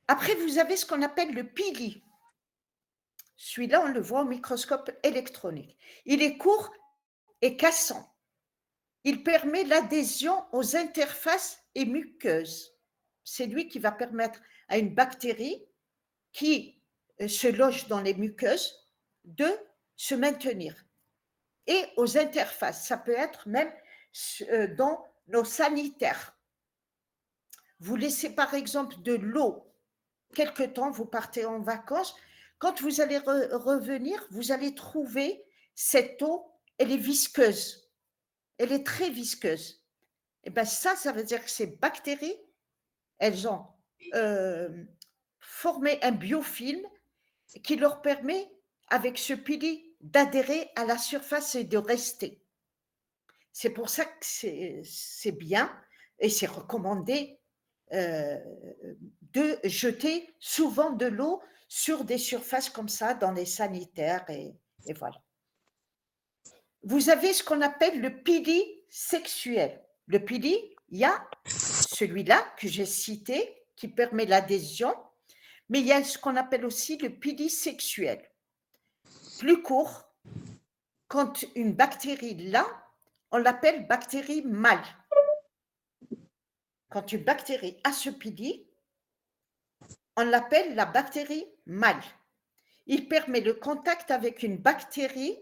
Après, vous avez ce qu'on appelle le pili. Celui-là, on le voit au microscope électronique. Il est court et cassant. il permet l'adhésion aux interfaces et muqueuses. C'est lui qui va permettre à une bactérie qui se loge dans les muqueuses de se maintenir. Et aux interfaces, ça peut être même dans nos sanitaires. Vous laissez par exemple de l'eau quelque temps, vous partez en vacances, quand vous allez revenir, vous allez trouver cette eau, elle est visqueuse, elle est très visqueuse. Et bien ça veut dire que ces bactéries, elles ont formé un biofilm qui leur permet, avec ce pili, d'adhérer à la surface et de rester. C'est pour ça que c'est bien et c'est recommandé de jeter souvent de l'eau sur des surfaces comme ça, dans les sanitaires, et voilà. Vous avez ce qu'on appelle le pili sexuel. Le pili, il y a celui-là que j'ai cité, qui permet l'adhésion, mais il y a ce qu'on appelle aussi le pili sexuel. Plus court, quand une bactérie l'a, on l'appelle bactérie mâle. Quand une bactérie a ce pili, on l'appelle la bactérie mâle. Il permet le contact avec une bactérie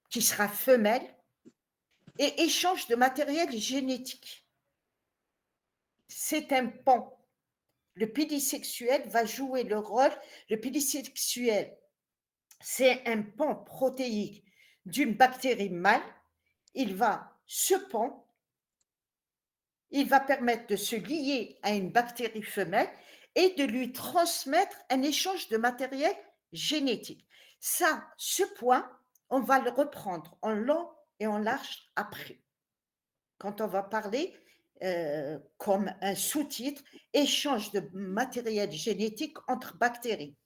qui sera femelle et échange de matériel génétique. C'est un pan. Le pili sexuel va jouer le rôle. Le pili sexuel, c'est un pan protéique d'une bactérie mâle. Ce pan, il va permettre de se lier à une bactérie femelle et de lui transmettre un échange de matériel génétique. Ça, ce point, on va le reprendre en long et en large après, quand on va parler comme un sous-titre, échange de matériel génétique entre bactéries.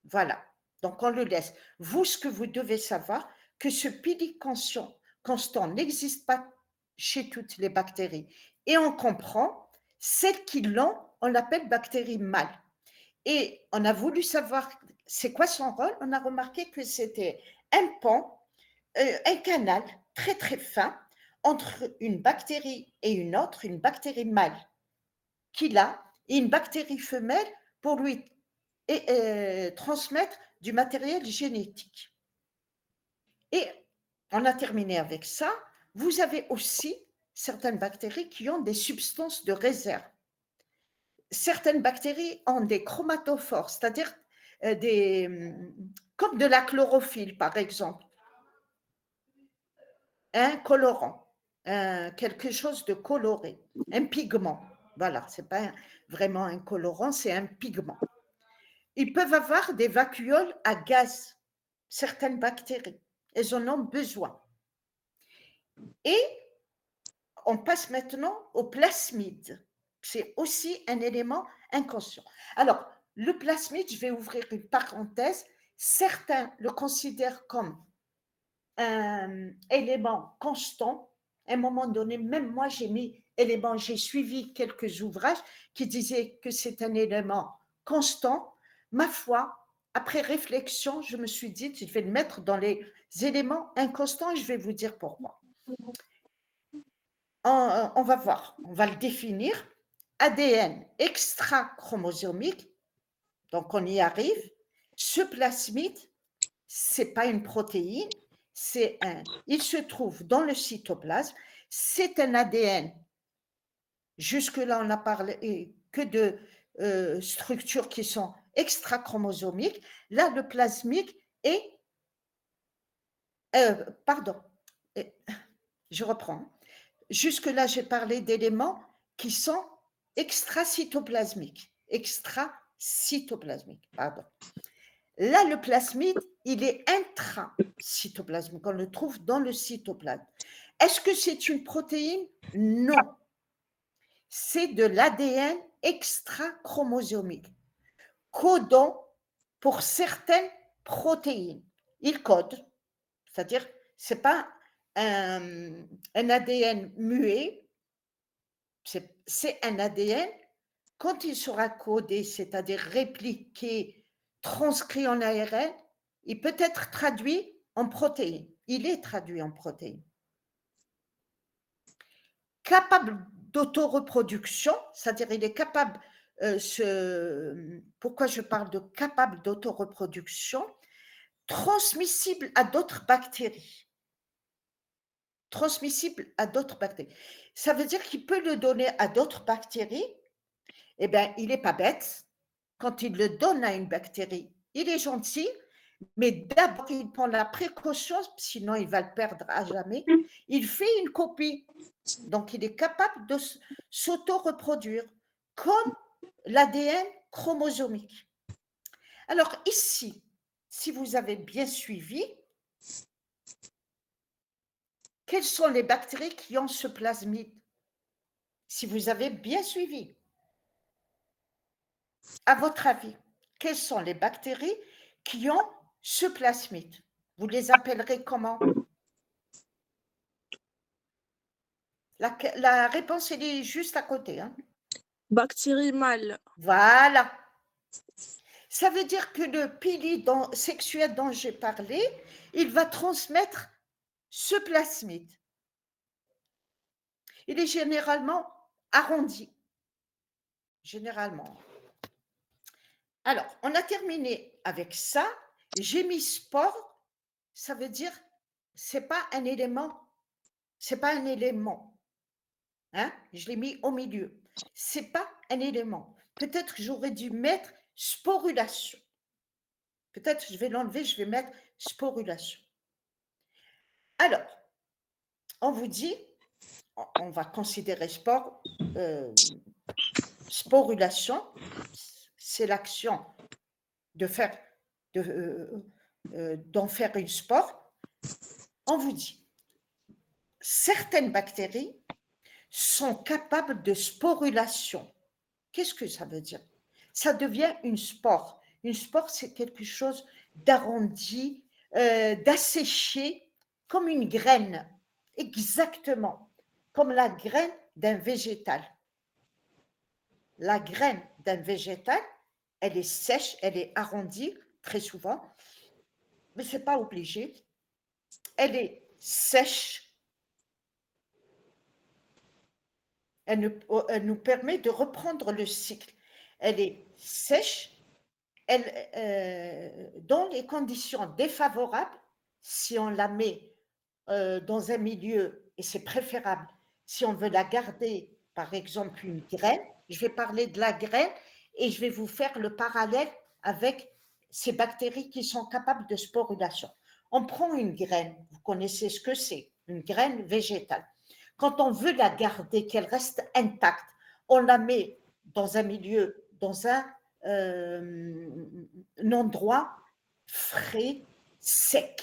Voilà, donc on le laisse. Vous, ce que vous devez savoir, que ce pili constant n'existe pas chez toutes les bactéries. Et on comprend, celles qui l'ont, on l'appelle bactérie mâle. Et on a voulu savoir c'est quoi son rôle. On a remarqué que c'était un pan, un canal très très fin entre une bactérie et une autre, une bactérie mâle qu'il a, et une bactérie femelle pour lui transmettre du matériel génétique. Et on a terminé avec ça. Vous avez aussi certaines bactéries qui ont des substances de réserve. Certaines bactéries ont des chromatophores, c'est-à-dire comme de la chlorophylle, par exemple, un colorant, quelque chose de coloré, un pigment. Voilà, ce n'est pas vraiment un colorant, c'est un pigment. Ils peuvent avoir des vacuoles à gaz, certaines bactéries. Elles en ont besoin. Et on passe maintenant au plasmide. C'est aussi un élément inconscient. Alors, le plasmide, je vais ouvrir une parenthèse, certains le considèrent comme un élément constant. À un moment donné, même moi, j'ai suivi quelques ouvrages qui disaient que c'est un élément constant. Ma foi, après réflexion, je me suis dit, je vais le mettre dans les éléments inconstants et je vais vous dire pourquoi. On va voir, on va le définir. ADN extra-chromosomique, donc on y arrive. Ce plasmide, ce n'est pas une protéine, il se trouve dans le cytoplasme, c'est un ADN. Jusque-là, on n'a parlé que de structures qui sont extra-chromosomiques. Là, le plasmide est… je reprends. Jusque-là, j'ai parlé d'éléments qui sont extracytoplasmiques. Pardon. Là, le plasmide, il est intracytoplasmique. On le trouve dans le cytoplasme. Est-ce que c'est une protéine? Non. C'est de l'ADN extra-chromosomique, codant pour certaines protéines. Il code, c'est-à-dire, ce n'est pas un ADN muet, c'est un ADN, quand il sera codé, c'est-à-dire répliqué, transcrit en ARN, il peut être traduit en protéines. Il est traduit en protéines. capable d'autoreproduction, c'est-à-dire il est capable, pourquoi je parle de capable d'autoreproduction, transmissible à d'autres bactéries. Transmissible à d'autres bactéries. Ça veut dire qu'il peut le donner à d'autres bactéries. Eh bien, il n'est pas bête. Quand il le donne à une bactérie, il est gentil, mais d'abord, il prend la précaution, sinon il va le perdre à jamais. Il fait une copie. Donc, il est capable de s'auto-reproduire, comme l'ADN chromosomique. Alors, ici, si vous avez bien suivi, quelles sont les bactéries qui ont ce plasmide? Si vous avez bien suivi, à votre avis, quelles sont les bactéries qui ont ce plasmide? Vous les appellerez comment? La réponse, elle est juste à côté. Hein. Bactéries mâles. Voilà. Ça veut dire que le pili sexuel dont j'ai parlé, il va transmettre ce plasmide. Il est généralement arrondi. Généralement. Alors, on a terminé avec ça. J'ai mis spore, ça veut dire c'est pas un élément. C'est pas un élément. Hein? Je l'ai mis au milieu. C'est pas un élément. Peut-être que j'aurais dû mettre sporulation. Peut-être que je vais l'enlever, je vais mettre sporulation. Alors, on vous dit, on va considérer sporulation, c'est l'action d'en faire une spore. On vous dit, certaines bactéries sont capables de sporulation. Qu'est-ce que ça veut dire? Ça devient une spore. Une spore, c'est quelque chose d'arrondi, d'asséché, comme une graine, exactement, comme la graine d'un végétal. La graine d'un végétal, elle est sèche, elle est arrondie, très souvent, mais ce n'est pas obligé. Elle est sèche. Elle nous permet de reprendre le cycle. Elle est sèche, dans les conditions défavorables, si on la met dans un milieu, et c'est préférable, si on veut la garder, par exemple une graine, je vais parler de la graine et je vais vous faire le parallèle avec ces bactéries qui sont capables de sporulation. On prend une graine, vous connaissez ce que c'est, une graine végétale. Quand on veut la garder, qu'elle reste intacte, on la met dans un milieu, dans un endroit frais, sec.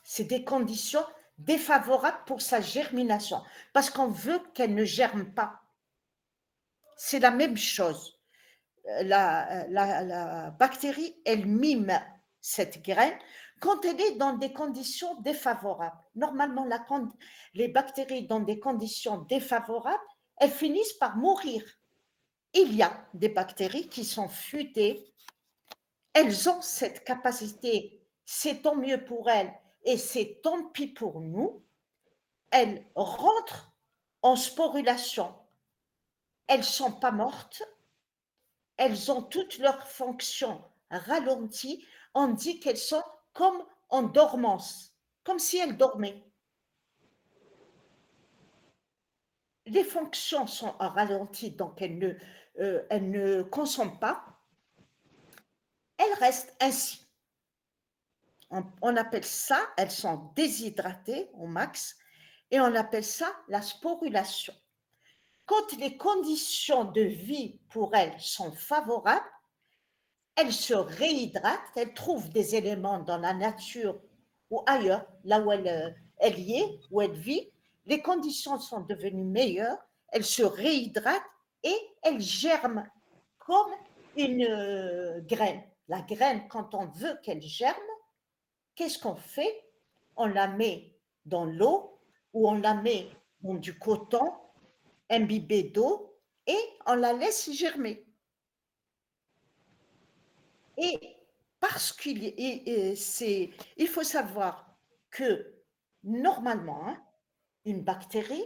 C'est des conditions défavorables pour sa germination, parce qu'on veut qu'elle ne germe pas. C'est la même chose. La bactérie, elle mime cette graine quand elle est dans des conditions défavorables. Normalement, les bactéries dans des conditions défavorables, elles finissent par mourir. Il y a des bactéries qui sont futées, elles ont cette capacité, c'est tant mieux pour elles et c'est tant pis pour nous, elles rentrent en sporulation. Elles ne sont pas mortes, elles ont toutes leurs fonctions ralenties, on dit qu'elles sont comme en dormance, comme si elles dormaient. Les fonctions sont ralenties, donc elles ne consomment pas. Elles restent ainsi. On appelle ça, elles sont déshydratées au max, et on appelle ça la sporulation. Quand les conditions de vie pour elles sont favorables, elles se réhydratent, elles trouvent des éléments dans la nature ou ailleurs, là où elle y est, où elle vit, les conditions sont devenues meilleures, elles se réhydratent et elles germent comme une graine. La graine, quand on veut qu'elle germe, qu'est-ce qu'on fait? On la met dans l'eau ou on la met dans du coton imbibé d'eau et on la laisse germer. Et parce il faut savoir que normalement, une bactérie,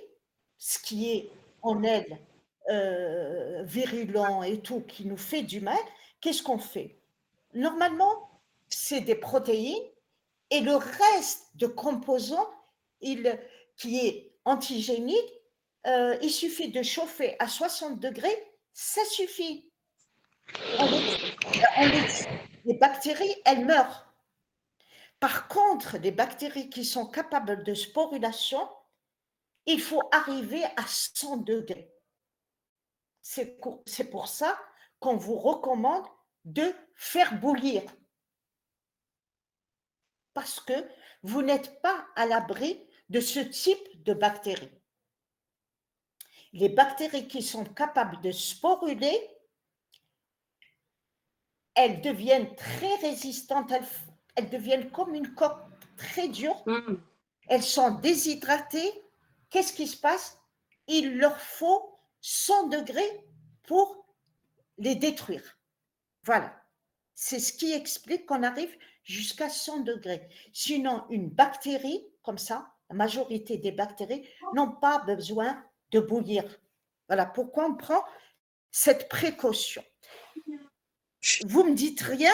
ce qui est en elle virulent et tout, qui nous fait du mal, qu'est-ce qu'on fait? Normalement, c'est des protéines et le reste de composants qui est antigénique, il suffit de chauffer à 60 degrés, ça suffit. Les bactéries, elles meurent. Par contre, les bactéries qui sont capables de sporulation, il faut arriver à 100 degrés. C'est pour ça qu'on vous recommande de faire bouillir. Parce que vous n'êtes pas à l'abri de ce type de bactéries. Les bactéries qui sont capables de sporuler, elles deviennent très résistantes, elles deviennent comme une coque très dure, elles sont déshydratées. Qu'est-ce qui se passe? Il leur faut 100 degrés pour les détruire. Voilà. C'est ce qui explique qu'on arrive jusqu'à 100 degrés. Sinon, une bactérie, comme ça, la majorité des bactéries n'ont pas besoin de bouillir. Voilà pourquoi on prend cette précaution. Vous ne me dites rien,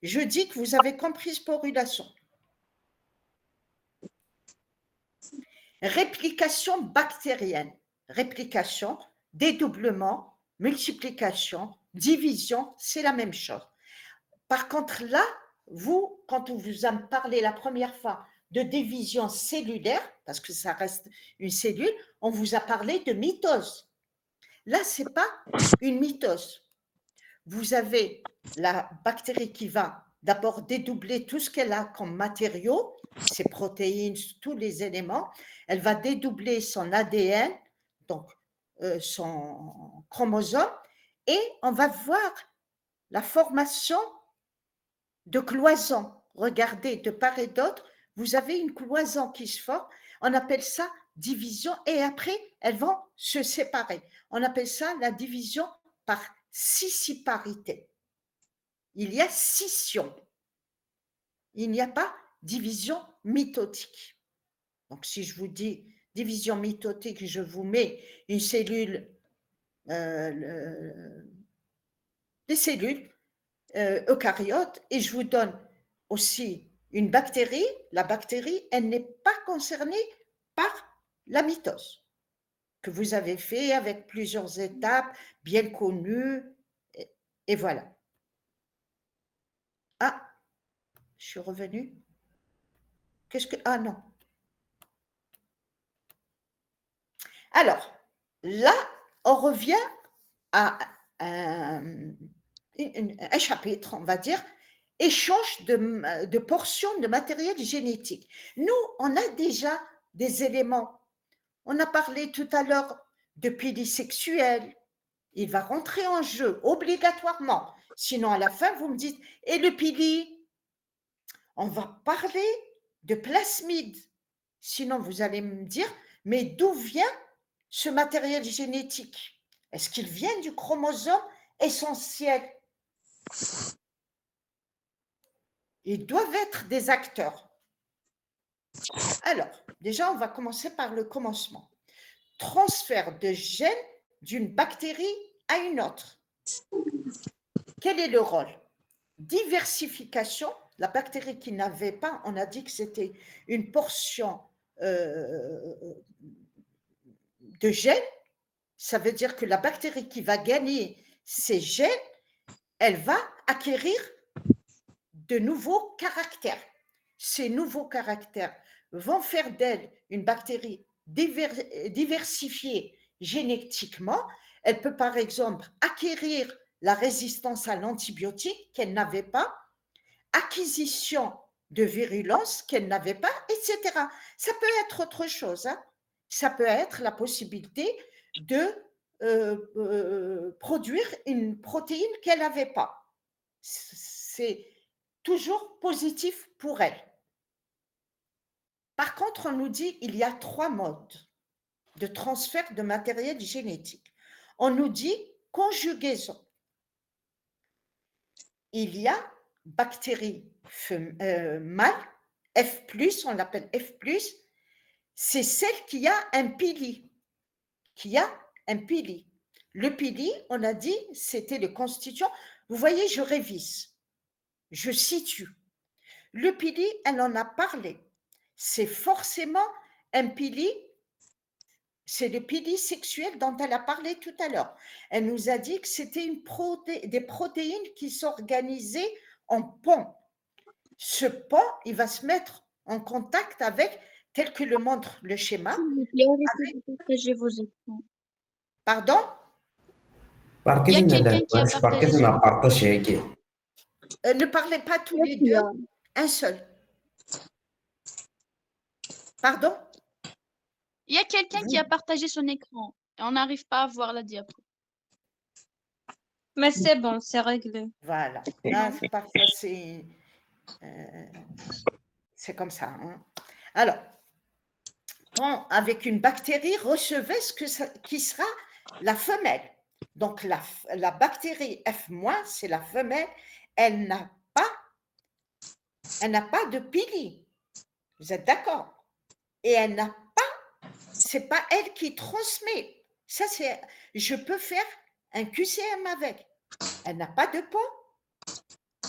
je dis que vous avez compris sporulation. Réplication bactérienne. Réplication, dédoublement, multiplication, division, c'est la même chose. Par contre, là, vous, quand on vous a parlé la première fois de division cellulaire, parce que ça reste une cellule, on vous a parlé de mitose. Là, ce n'est pas une mitose. Vous avez la bactérie qui va d'abord dédoubler tout ce qu'elle a comme matériaux, ses protéines, tous les éléments. Elle va dédoubler son ADN, donc son chromosome, et on va voir la formation de cloisons. Regardez, de part et d'autre, vous avez une cloison qui se forme. On appelle ça division et après, elles vont se séparer. On appelle ça la division par scissiparité. Il y a scission. Il n'y a pas division mitotique. Donc, si je vous dis division mitotique, je vous mets une cellule, des cellules eucaryotes et je vous donne aussi une bactérie. La bactérie, elle n'est pas concernée par la mitose que vous avez fait avec plusieurs étapes bien connues et voilà. Ah, je suis revenue. Ah non. Alors, là, on revient à un chapitre, on va dire, échange de portions de matériel génétique. Nous, on a déjà des éléments. On a parlé tout à l'heure de pili sexuel. Il va rentrer en jeu obligatoirement. Sinon, à la fin, vous me dites, et le pili? On va parler de plasmide. Sinon, vous allez me dire, mais d'où vient ce matériel génétique? Est-ce qu'il vient du chromosome essentiel? Ils doivent être des acteurs. Alors, déjà, on va commencer par le commencement. Transfert de gènes d'une bactérie à une autre. Quel est le rôle? Diversification. La bactérie qui n'avait pas, on a dit que c'était une portion de gènes. Ça veut dire que la bactérie qui va gagner ces gènes, elle va acquérir de nouveaux caractères. Ces nouveaux caractères vont faire d'elle une bactérie diversifiée génétiquement. Elle peut par exemple acquérir la résistance à l'antibiotique qu'elle n'avait pas, acquisition de virulence qu'elle n'avait pas, etc. Ça peut être autre chose. Hein. Ça peut être la possibilité de produire une protéine qu'elle n'avait pas. C'est toujours positif pour elle. Par contre, on nous dit qu'il y a 3 modes de transfert de matériel génétique. On nous dit conjugaison. Il y a bactérie mâle, F+, on l'appelle F+, c'est celle qui a un pili. qui a un pili. Le pili, on a dit, c'était le constituant. Vous voyez, je révise, je situe. Le pili, elle en a parlé. C'est forcément un pili, c'est le pili sexuel dont elle a parlé tout à l'heure. Elle nous a dit que c'était des protéines qui s'organisaient en pont. Ce pont, il va se mettre en contact avec, tel que le montre le schéma. S'il vous plaît, arrêtez de partager vos écrans. Pardon? Il y a quelqu'un qui a partagé son Ne parlez pas tous les deux, un seul. Pardon? Il y a quelqu'un qui a partagé son écran et on n'arrive pas à voir la diapo. Mais c'est bon, c'est réglé. Voilà. Là, parfois, c'est comme ça. Hein. Alors, avec une bactérie, recevez qui sera la femelle. Donc, la bactérie F-, c'est la femelle. Elle n'a pas de pili. Vous êtes d'accord? Et elle n'a pas, c'est pas elle qui transmet. Ça, je peux faire un QCM avec. Elle n'a pas de peau.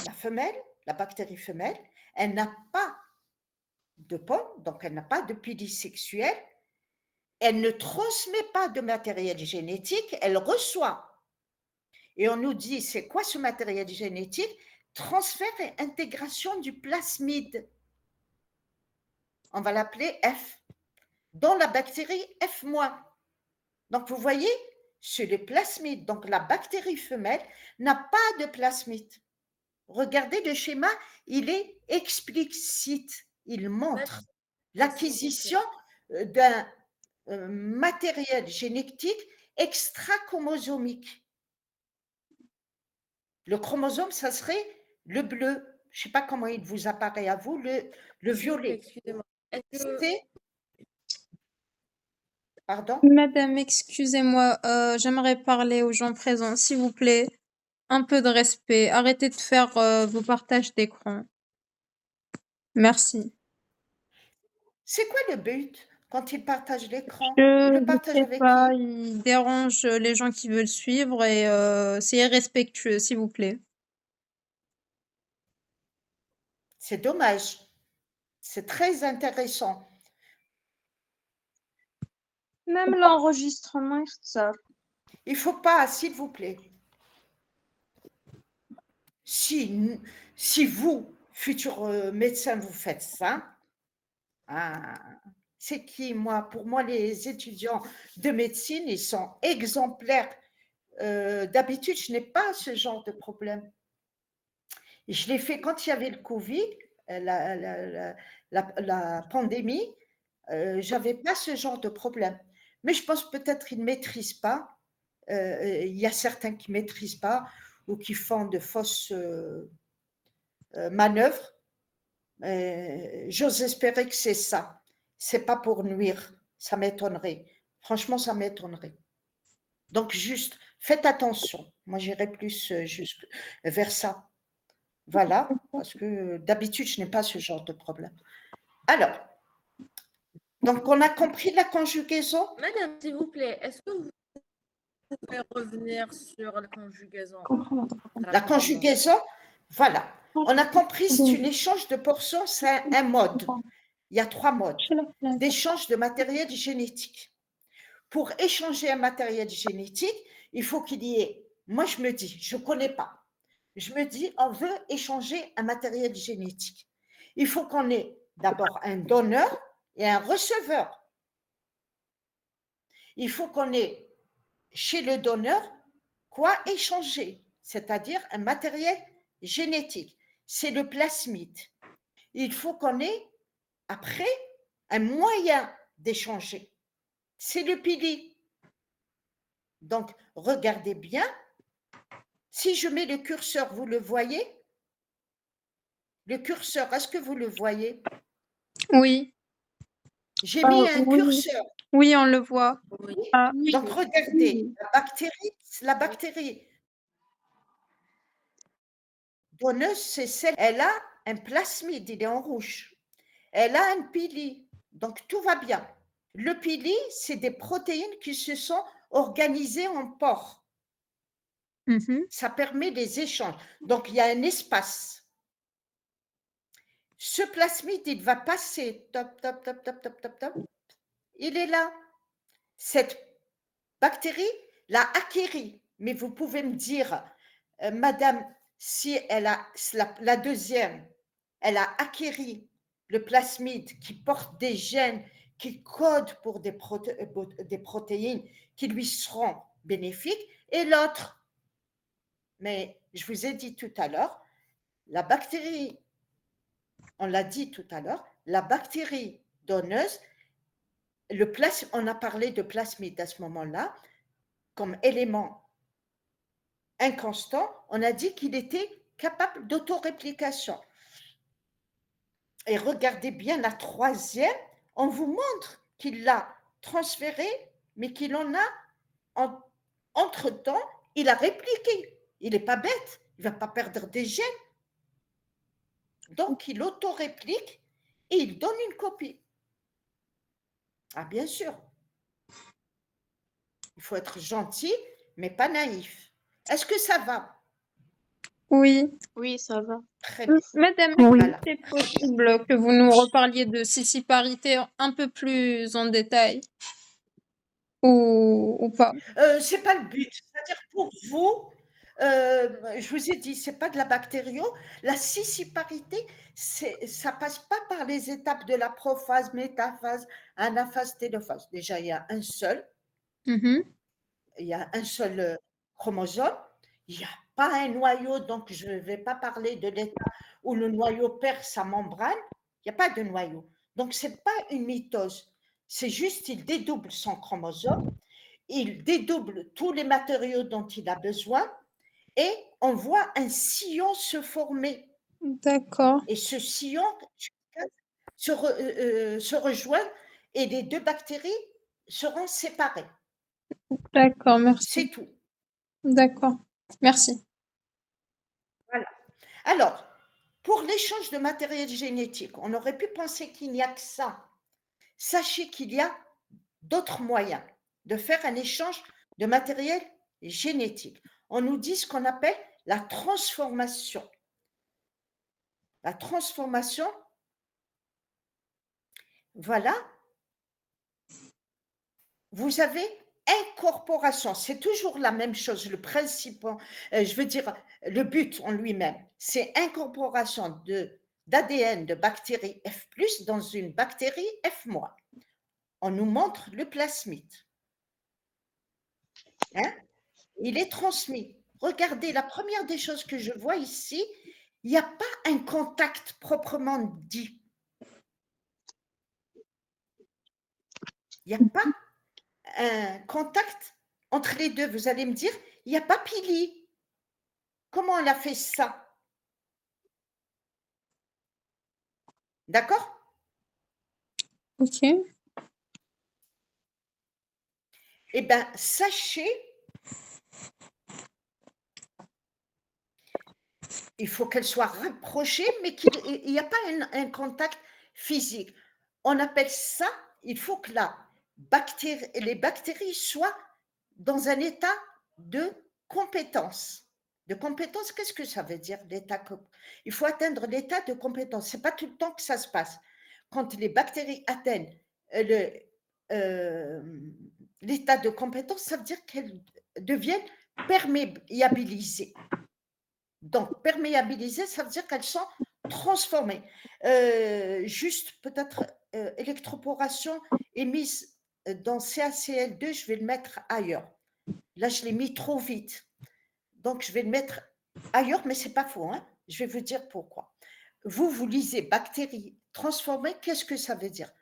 La femelle, la bactérie femelle, elle n'a pas de peau, donc elle n'a pas de pili sexuel. Elle ne transmet pas de matériel génétique, elle reçoit. Et on nous dit, c'est quoi ce matériel génétique? Transfert et intégration du plasmide. On va l'appeler F, dans la bactérie F-. Donc, vous voyez, c'est le plasmide. Donc, la bactérie femelle n'a pas de plasmide. Regardez le schéma, il est explicite. Il montre l'acquisition d'un matériel génétique extra-chromosomique. Le chromosome, ça serait le bleu. Je ne sais pas comment il vous apparaît à vous, le violet. Excusez-moi. Pardon? Madame, excusez-moi, j'aimerais parler aux gens présents, s'il vous plaît. Un peu de respect. Arrêtez de faire vos partages d'écran. Merci. C'est quoi le but quand il partage l'écran? Je Il le ne partage sais avec pas, qui? il dérange les gens qui veulent suivre et c'est irrespectueux, s'il vous plaît. C'est dommage. C'est très intéressant. Même l'enregistrement, ça. Il ne faut pas, s'il vous plaît. Si vous, futur médecin, vous faites ça, c'est qui, moi? Pour moi, les étudiants de médecine, ils sont exemplaires. D'habitude, je n'ai pas ce genre de problème. Et je l'ai fait quand il y avait le Covid, la pandémie, je n'avais pas ce genre de problème. Mais je pense peut-être qu'ils ne maîtrisent pas. Il y a certains qui ne maîtrisent pas ou qui font de fausses manœuvres. J'ose espérer que c'est ça. Ce n'est pas pour nuire. Ça m'étonnerait. Franchement, ça m'étonnerait. Donc, juste, faites attention. Moi, j'irai plus juste vers ça. Voilà, parce que d'habitude, je n'ai pas ce genre de problème. Alors, donc, on a compris la conjugaison? Madame, s'il vous plaît, est-ce que vous pouvez revenir sur la conjugaison? La conjugaison, voilà. On a compris, c'est un échange de portions, c'est un mode. Il y a 3 modes d'échange de matériel génétique. Pour échanger un matériel génétique, il faut qu'il y ait, moi je me dis, je ne connais pas, je me dis, on veut échanger un matériel génétique. Il faut qu'on ait d'abord un donneur et un receveur. Il faut qu'on ait chez le donneur quoi échanger, c'est-à-dire un matériel génétique. C'est le plasmide. Il faut qu'on ait après un moyen d'échanger. C'est le pili. Donc, regardez bien. Si je mets le curseur, vous le voyez? Le curseur, est-ce que vous le voyez? Oui. J'ai mis un oui. curseur. Oui, on le voit. Oui. Ah, Donc, regardez, la bactérie donneuse, c'est celle, elle a un plasmide, il est en rouge. Elle a un pili, donc tout va bien. Le pili, c'est des protéines qui se sont organisées en pores. Ça permet des échanges. Donc, il y a un espace. Ce plasmide, il va passer, top, top, top, top, top, top, top. Il est là. Cette bactérie l'a acquéri. Mais vous pouvez me dire, madame, si elle a la deuxième, elle a acquéri le plasmide qui porte des gènes, qui codent pour des protéines qui lui seront bénéfiques, et l'autre. Mais je vous ai dit tout à l'heure, la bactérie, on l'a dit tout à l'heure, la bactérie donneuse, on a parlé de plasmide à ce moment-là, comme élément inconstant, on a dit qu'il était capable d'autoréplication. Et regardez bien la troisième, on vous montre qu'il l'a transféré, mais qu'il en a, entre-temps, il a répliqué. Il n'est pas bête, il ne va pas perdre des gènes. Donc, il auto-réplique et il donne une copie. Ah, bien sûr. Il faut être gentil, mais pas naïf. Est-ce que ça va? Oui. Oui, ça va. Très bien. Madame, Oui. est-ce que c'est possible que vous nous reparliez de scissiparité un peu plus en détail ou pas? C'est pas le but. C'est-à-dire pour vous, je vous ai dit, c'est pas de la bactério. La scissiparité, ça passe pas par les étapes de la prophase, métaphase, anaphase, télophase. Déjà, il y a un seul. Mhm. Il y a un seul chromosome. Il n'y a pas un noyau, donc je ne vais pas parler de l'état où le noyau perd sa membrane. Il n'y a pas de noyau. Donc, ce n'est pas une mitose. C'est juste il dédouble son chromosome, il dédouble tous les matériaux dont il a besoin et on voit un sillon se former. D'accord. Et ce sillon se rejoint et les deux bactéries seront séparées. D'accord, merci. C'est tout. D'accord. Merci. Voilà. Alors, pour l'échange de matériel génétique, on aurait pu penser qu'il n'y a que ça. Sachez qu'il y a d'autres moyens de faire un échange de matériel génétique. On nous dit ce qu'on appelle la transformation. La transformation, voilà, vous avez incorporation, c'est toujours la même chose, le principe, je veux dire, le but en lui-même, c'est incorporation d'ADN de bactéries F+, dans une bactérie F-. On nous montre le plasmide. Hein? Il est transmis. Regardez, la première des choses que je vois ici, il n'y a pas un contact proprement dit. Il n'y a pas un contact entre les deux. Vous allez me dire, il n'y a pas Pili. Comment elle a fait ça? D'accord? Ok. Eh bien, sachez, il faut qu'elle soit rapprochée, mais qu'il n'y a pas un contact physique. On appelle ça, il faut que les bactéries soient dans un état de compétence. De compétence, qu'est-ce que ça veut dire, l'état? Il faut atteindre l'état de compétence. Ce n'est pas tout le temps que ça se passe. Quand les bactéries atteignent l'état de compétence, ça veut dire qu'elles deviennent perméabilisées. Donc, perméabilisées, ça veut dire qu'elles sont transformées. Juste peut-être électroporation émise dans CaCl2, je vais le mettre ailleurs. Là, je l'ai mis trop vite. Donc, je vais le mettre ailleurs, mais ce n'est pas faux. Hein. Je vais vous dire pourquoi. Vous lisez bactérie transformée, qu'est-ce que ça veut dire?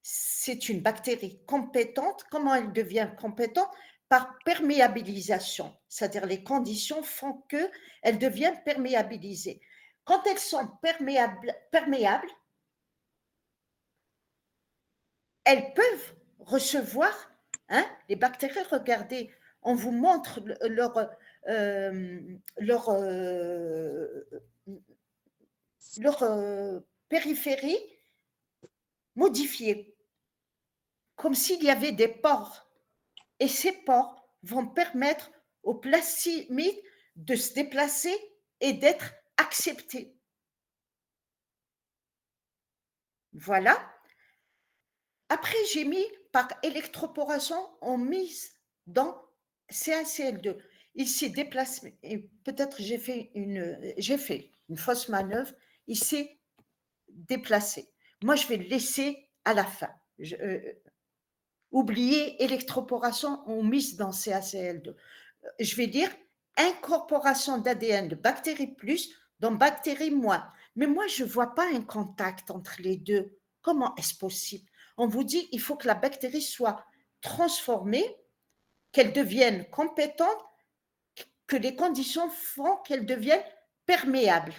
C'est une bactérie compétente. Comment elle devient compétente? Par perméabilisation. C'est-à-dire les conditions font qu'elles deviennent perméabilisées. Quand elles sont perméables, elles peuvent recevoir, hein, les bactéries, regardez, on vous montre leur périphérie modifiée. comme s'il y avait des pores. Et ces pores vont permettre aux plasmides de se déplacer et d'être acceptés. Voilà. Après, j'ai mis par électroporation, on mise dans CaCl2. Il s'est déplacé, et peut-être j'ai fait une fausse manœuvre, il s'est déplacé. Moi, je vais le laisser à la fin. Oubliez électroporation, on mise dans CaCl2. Je vais dire incorporation d'ADN de bactéries plus dans bactéries moins. Mais moi, je ne vois pas un contact entre les deux. Comment est-ce possible? On vous dit qu'il faut que la bactérie soit transformée, qu'elle devienne compétente, que les conditions font qu'elle devienne perméable.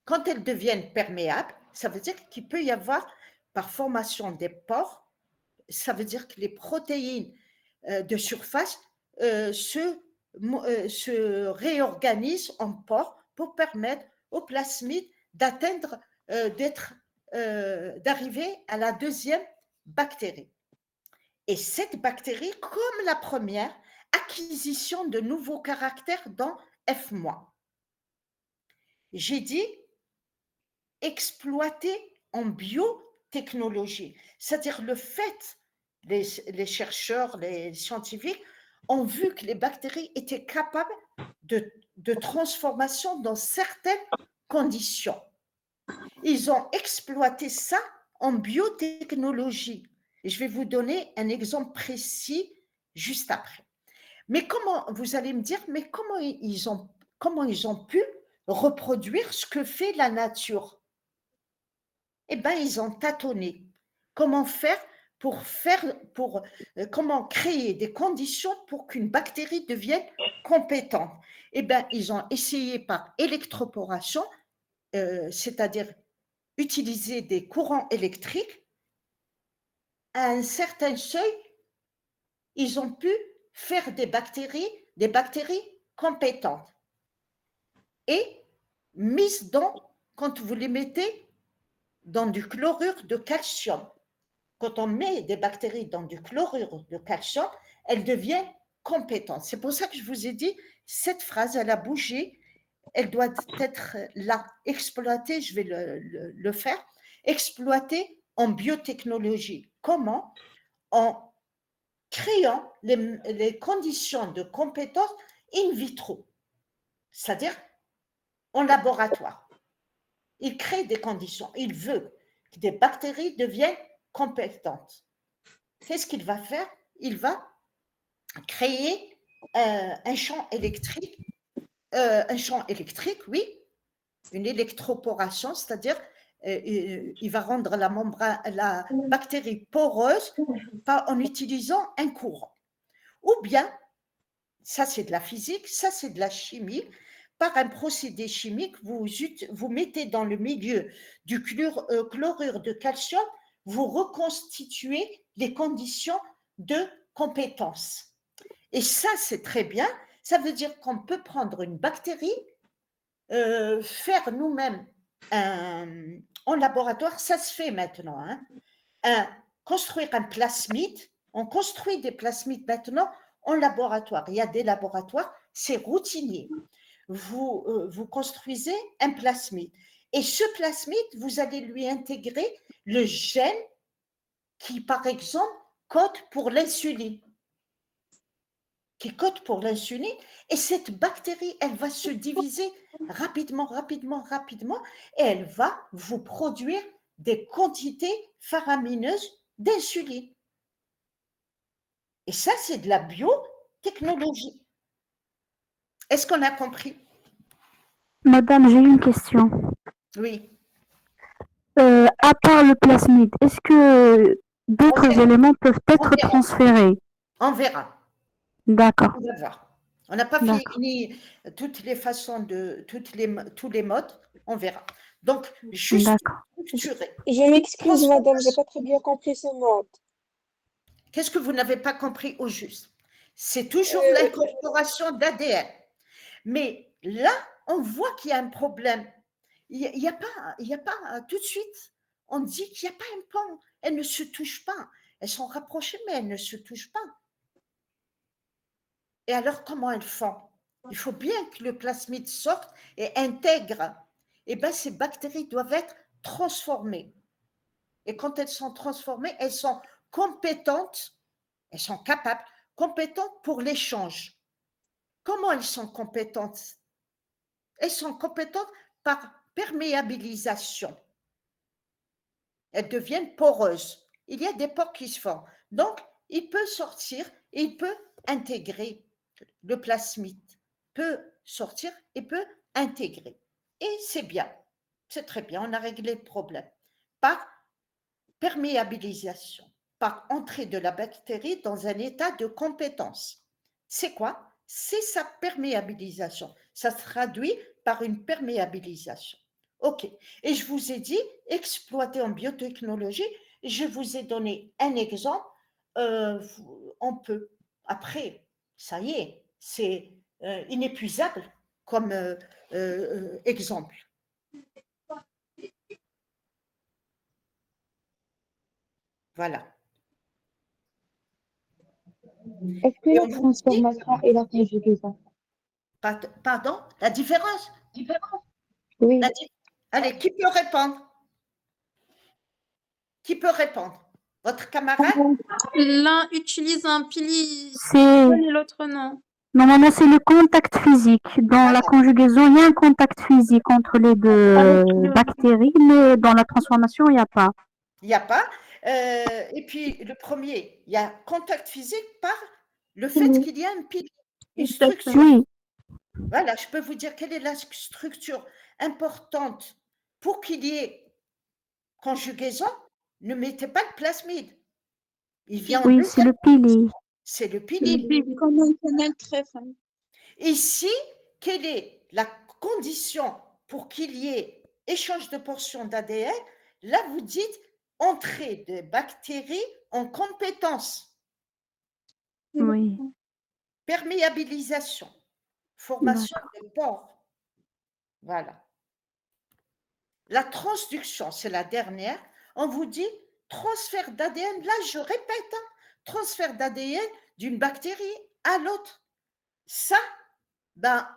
Quand elles deviennent perméables, ça veut dire qu'il peut y avoir, par formation des pores, ça veut dire que les protéines de surface se réorganisent en pores pour permettre aux plasmides d'atteindre, d'arriver à la deuxième bactérie. Et cette bactérie, comme la première, acquisition de nouveaux caractères dans F-. J'ai dit exploiter en biotechnologie, c'est-à-dire le fait, les chercheurs, les scientifiques ont vu que les bactéries étaient capables de transformation dans certaines conditions. Ils ont exploité ça en biotechnologie. Et je vais vous donner un exemple précis juste après. Mais comment, vous allez me dire, mais comment ils ont pu reproduire ce que fait la nature? Eh bien, ils ont tâtonné. Comment faire comment créer des conditions pour qu'une bactérie devienne compétente? Eh bien, ils ont essayé par électroporation, c'est-à-dire utiliser des courants électriques. À un certain seuil, ils ont pu faire des bactéries compétentes. Et mises quand vous les mettez dans du chlorure de calcium, quand on met des bactéries dans du chlorure de calcium, elles deviennent compétentes. C'est pour ça que je vous ai dit, cette phrase, elle a bougé, elle doit être là, exploitée, je vais le faire, exploitée en biotechnologie. Comment? En créant les conditions de compétence in vitro, c'est-à-dire en laboratoire. Il crée des conditions, il veut que des bactéries deviennent compétentes. Qu'est-ce qu'il va faire? Il va créer un champ électrique, oui, une électroporation, c'est-à-dire il va rendre la bactérie poreuse en utilisant un courant. Ou bien, ça c'est de la physique, ça c'est de la chimie, par un procédé chimique, vous mettez dans le milieu du chlorure de calcium, vous reconstituez les conditions de compétence. Et ça, c'est très bien. Ça veut dire qu'on peut prendre une bactérie, faire nous-mêmes en laboratoire, ça se fait maintenant, construire un plasmide. On construit des plasmides maintenant en laboratoire. Il y a des laboratoires, c'est routinier. Vous construisez un plasmide. Et ce plasmide, vous allez lui intégrer le gène qui, par exemple, code pour l'insuline. Et cette bactérie, elle va se diviser rapidement, et elle va vous produire des quantités faramineuses d'insuline. Et ça, c'est de la biotechnologie. Est-ce qu'on a compris? Madame, j'ai une question. Oui. À part le plasmide, est-ce que d'autres éléments peuvent être transférés? On verra. D'accord. On va voir. On n'a pas fini toutes les façons tous les modes. On verra. Donc, juste structurer. Je m'excuse, madame, j'ai pas très bien compris ce mode. Qu'est-ce que vous n'avez pas compris au juste? C'est toujours l'incorporation d'ADN. Mais là, on voit qu'il y a un problème. Il n'y a pas tout de suite. On dit qu'il n'y a pas un pont. Elle ne se touche pas. Elles sont rapprochées, mais elles ne se touchent pas. Et alors, comment elles font? Il faut bien que le plasmide sorte et intègre. Eh bien, ces bactéries doivent être transformées. Et quand elles sont transformées, elles sont compétentes, elles sont capables, compétentes pour l'échange. Comment elles sont compétentes? Elles sont compétentes par perméabilisation. Elles deviennent poreuses. Il y a des pores qui se forment. Donc, il peut sortir et il peut intégrer. Le plasmide peut sortir et peut intégrer. Et c'est bien. C'est très bien. On a réglé le problème. Par perméabilisation, par entrée de la bactérie dans un état de compétence. C'est quoi? C'est sa perméabilisation. Ça se traduit par une perméabilisation. OK. Et je vous ai dit, exploiter en biotechnologie, je vous ai donné un exemple. On peut, après, ça y est, c'est inépuisable comme exemple. Voilà. Est-ce que Et la on vous dit, transformation et la conjugaison? pardon, la différence? Oui. Allez, qui peut répondre? Qui peut répondre? Votre camarade? L'un utilise un pilier C'est et l'autre non. normalement c'est le contact physique. Dans la conjugaison, il y a un contact physique entre les deux bactéries, mais dans la transformation, il n'y a pas. Il n'y a pas. Et puis, le premier, il y a contact physique par le fait qu'il y a un pilier, une structure. Oui, Voilà, je peux vous dire quelle est la structure importante pour qu'il y ait conjugaison. Ne mettez pas le plasmide. Il vient en oui, deuxième. c'est le pilier. C'est le pilier. Comme un canal très fin. Ici, quelle est la condition pour qu'il y ait échange de portions d'ADN? Là, vous dites entrée de bactéries en compétence, Oui, perméabilisation, formation de pores. Voilà. La transduction, c'est la dernière. On vous dit transfert d'ADN. Là, je répète, hein, transfert d'ADN d'une bactérie à l'autre. Ça, ben,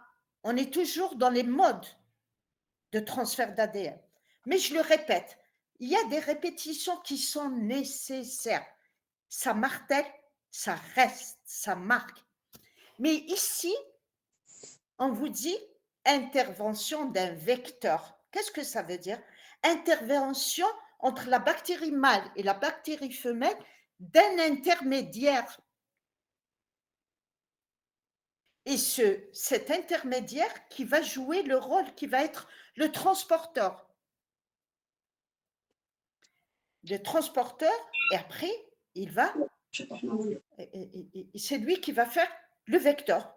on est toujours dans les modes de transfert d'ADN. Mais je le répète, il y a des répétitions qui sont nécessaires. Ça martèle, ça reste, ça marque. Mais ici, on vous dit intervention d'un vecteur. Qu'est-ce que ça veut dire? Intervention entre la bactérie mâle et la bactérie femelle d'un intermédiaire. Et cet intermédiaire qui va jouer le rôle, qui va être le transporteur. Le transporteur, et après, il va, c'est lui qui va faire le vecteur,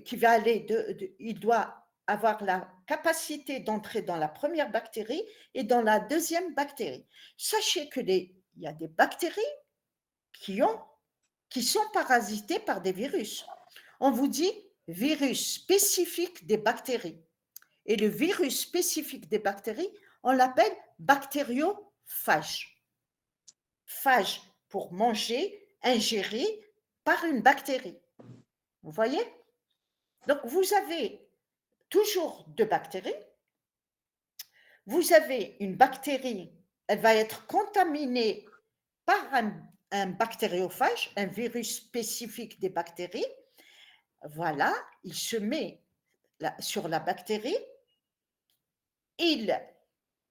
qui va aller, il doit avoir la capacité d'entrer dans la première bactérie et dans la deuxième bactérie. Sachez que il y a des bactéries qui sont parasitées par des virus. On vous dit virus spécifique des bactéries. Et le virus spécifique des bactéries, on l'appelle bactériophage. Phage pour manger, ingérer par une bactérie. Vous voyez? Donc, vous avez toujours deux bactéries. Vous avez une bactérie, elle va être contaminée par un bactériophage, un virus spécifique des bactéries. Voilà, il se met sur la bactérie, il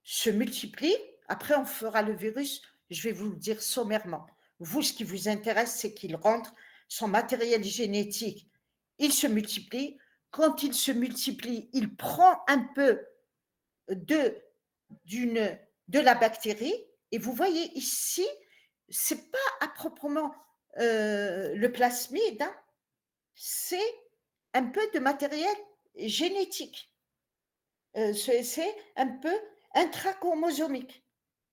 se multiplie. Après, on fera le virus, je vais vous le dire sommairement. Vous, ce qui vous intéresse, c'est qu'il rentre son matériel génétique. Il se multiplie. Quand il se multiplie, il prend un peu de la bactérie. Et vous voyez ici, ce n'est pas à proprement le plasmide, hein, c'est un peu de matériel génétique. C'est un peu intrachromosomique.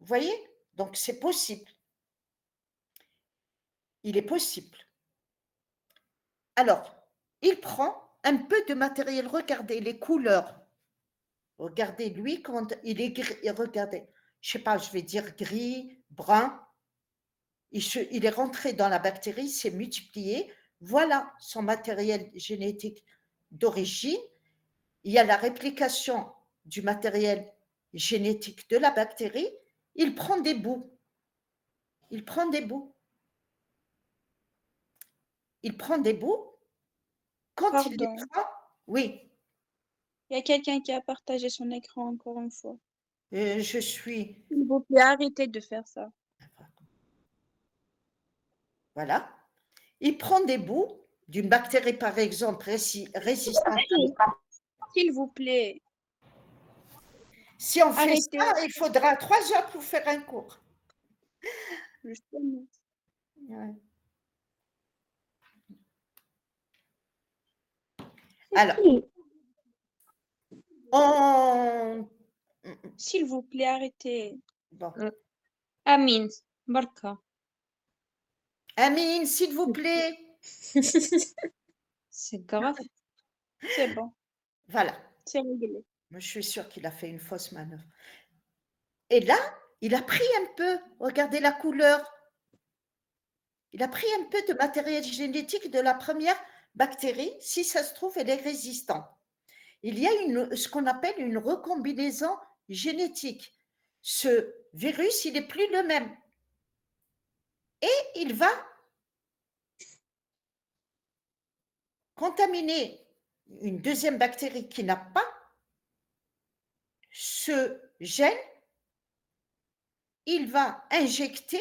Vous voyez? Donc, c'est possible. Il est possible. Alors, il prend un peu de matériel. Regardez les couleurs. Regardez lui quand il est gris. Regardez, je ne sais pas, je vais dire gris, brun. il est rentré dans la bactérie, s'est multiplié. Voilà son matériel génétique d'origine. Il y a la réplication du matériel génétique de la bactérie. Il prend des bouts. Il prend des bouts. Il prend des bouts. Quand il les Pardon. prend, oui, Il y a quelqu'un qui a partagé son écran encore une fois. je suis. S'il vous plaît, arrêtez de faire ça. Voilà. Il prend des bouts d'une bactérie, par exemple, résistante. S'il vous plaît. Si on fait Arrêtez. ça, il faudra 3 heures pour faire un cours. Justement. Ouais. Alors, S'il vous plaît, arrêtez. bon. Amine, barka. Amine, s'il vous plaît. C'est grave. C'est bon. Voilà. C'est réglé. Moi, je suis sûre qu'il a fait une fausse manœuvre. Et là, il a pris un peu, regardez la couleur. Il a pris un peu de matériel génétique de la première bactérie. Si ça se trouve, elle est résistante. Il y a ce qu'on appelle une recombinaison génétique. Ce virus, il n'est plus le même. Et il va contaminer une deuxième bactérie qui n'a pas ce gène. Il va l'injecter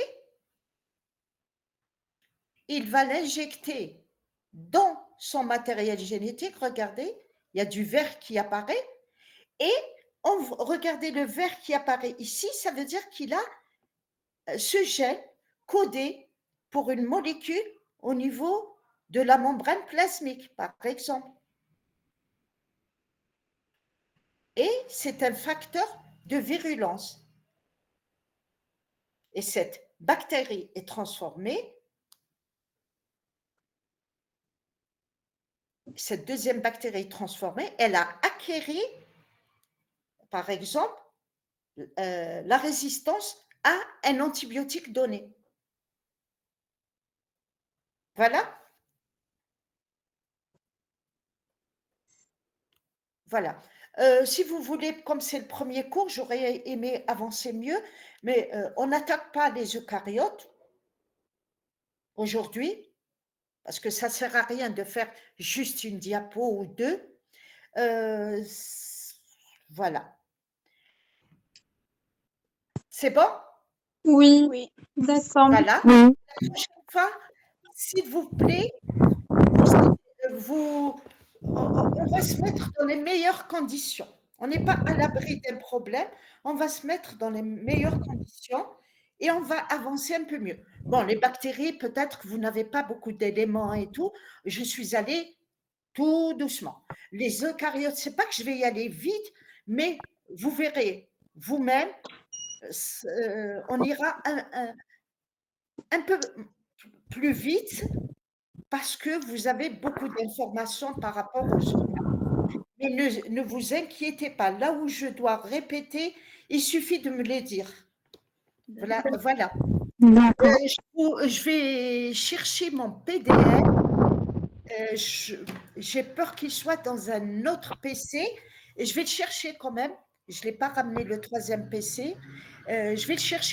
dans son matériel génétique. Regardez, il y a du vert qui apparaît. Et regardez le vert qui apparaît ici, ça veut dire qu'il a ce gène codé pour une molécule au niveau de la membrane plasmique, par exemple. Et c'est un facteur de virulence. Et cette bactérie est transformée. Cette deuxième bactérie transformée, elle a acquéri, par exemple, la résistance à un antibiotique donné. Voilà. Voilà. Si vous voulez, comme c'est le premier cours, j'aurais aimé avancer mieux, mais on n'attaque pas les eucaryotes aujourd'hui, parce que ça ne sert à rien de faire juste une diapo ou deux. Voilà. C'est bon? Oui, Oui. d'accord. Voilà. Oui. La prochaine fois, s'il vous plaît, on va se mettre dans les meilleures conditions. On n'est pas à l'abri d'un problème, on va se mettre dans les meilleures conditions et on va avancer un peu mieux. Bon, les bactéries, peut-être que vous n'avez pas beaucoup d'éléments et tout. Je suis allée tout doucement. Les eucaryotes, c'est pas que je vais y aller vite, mais vous verrez vous-même, on ira un peu plus vite parce que vous avez beaucoup d'informations par rapport aux autres. Mais ne vous inquiétez pas, là où je dois répéter, il suffit de me les dire. Voilà. D'accord. Je vais chercher mon PDF. J'ai peur qu'il soit dans un autre PC et je vais le chercher quand même. Je ne l'ai pas ramené le troisième PC. Je vais le chercher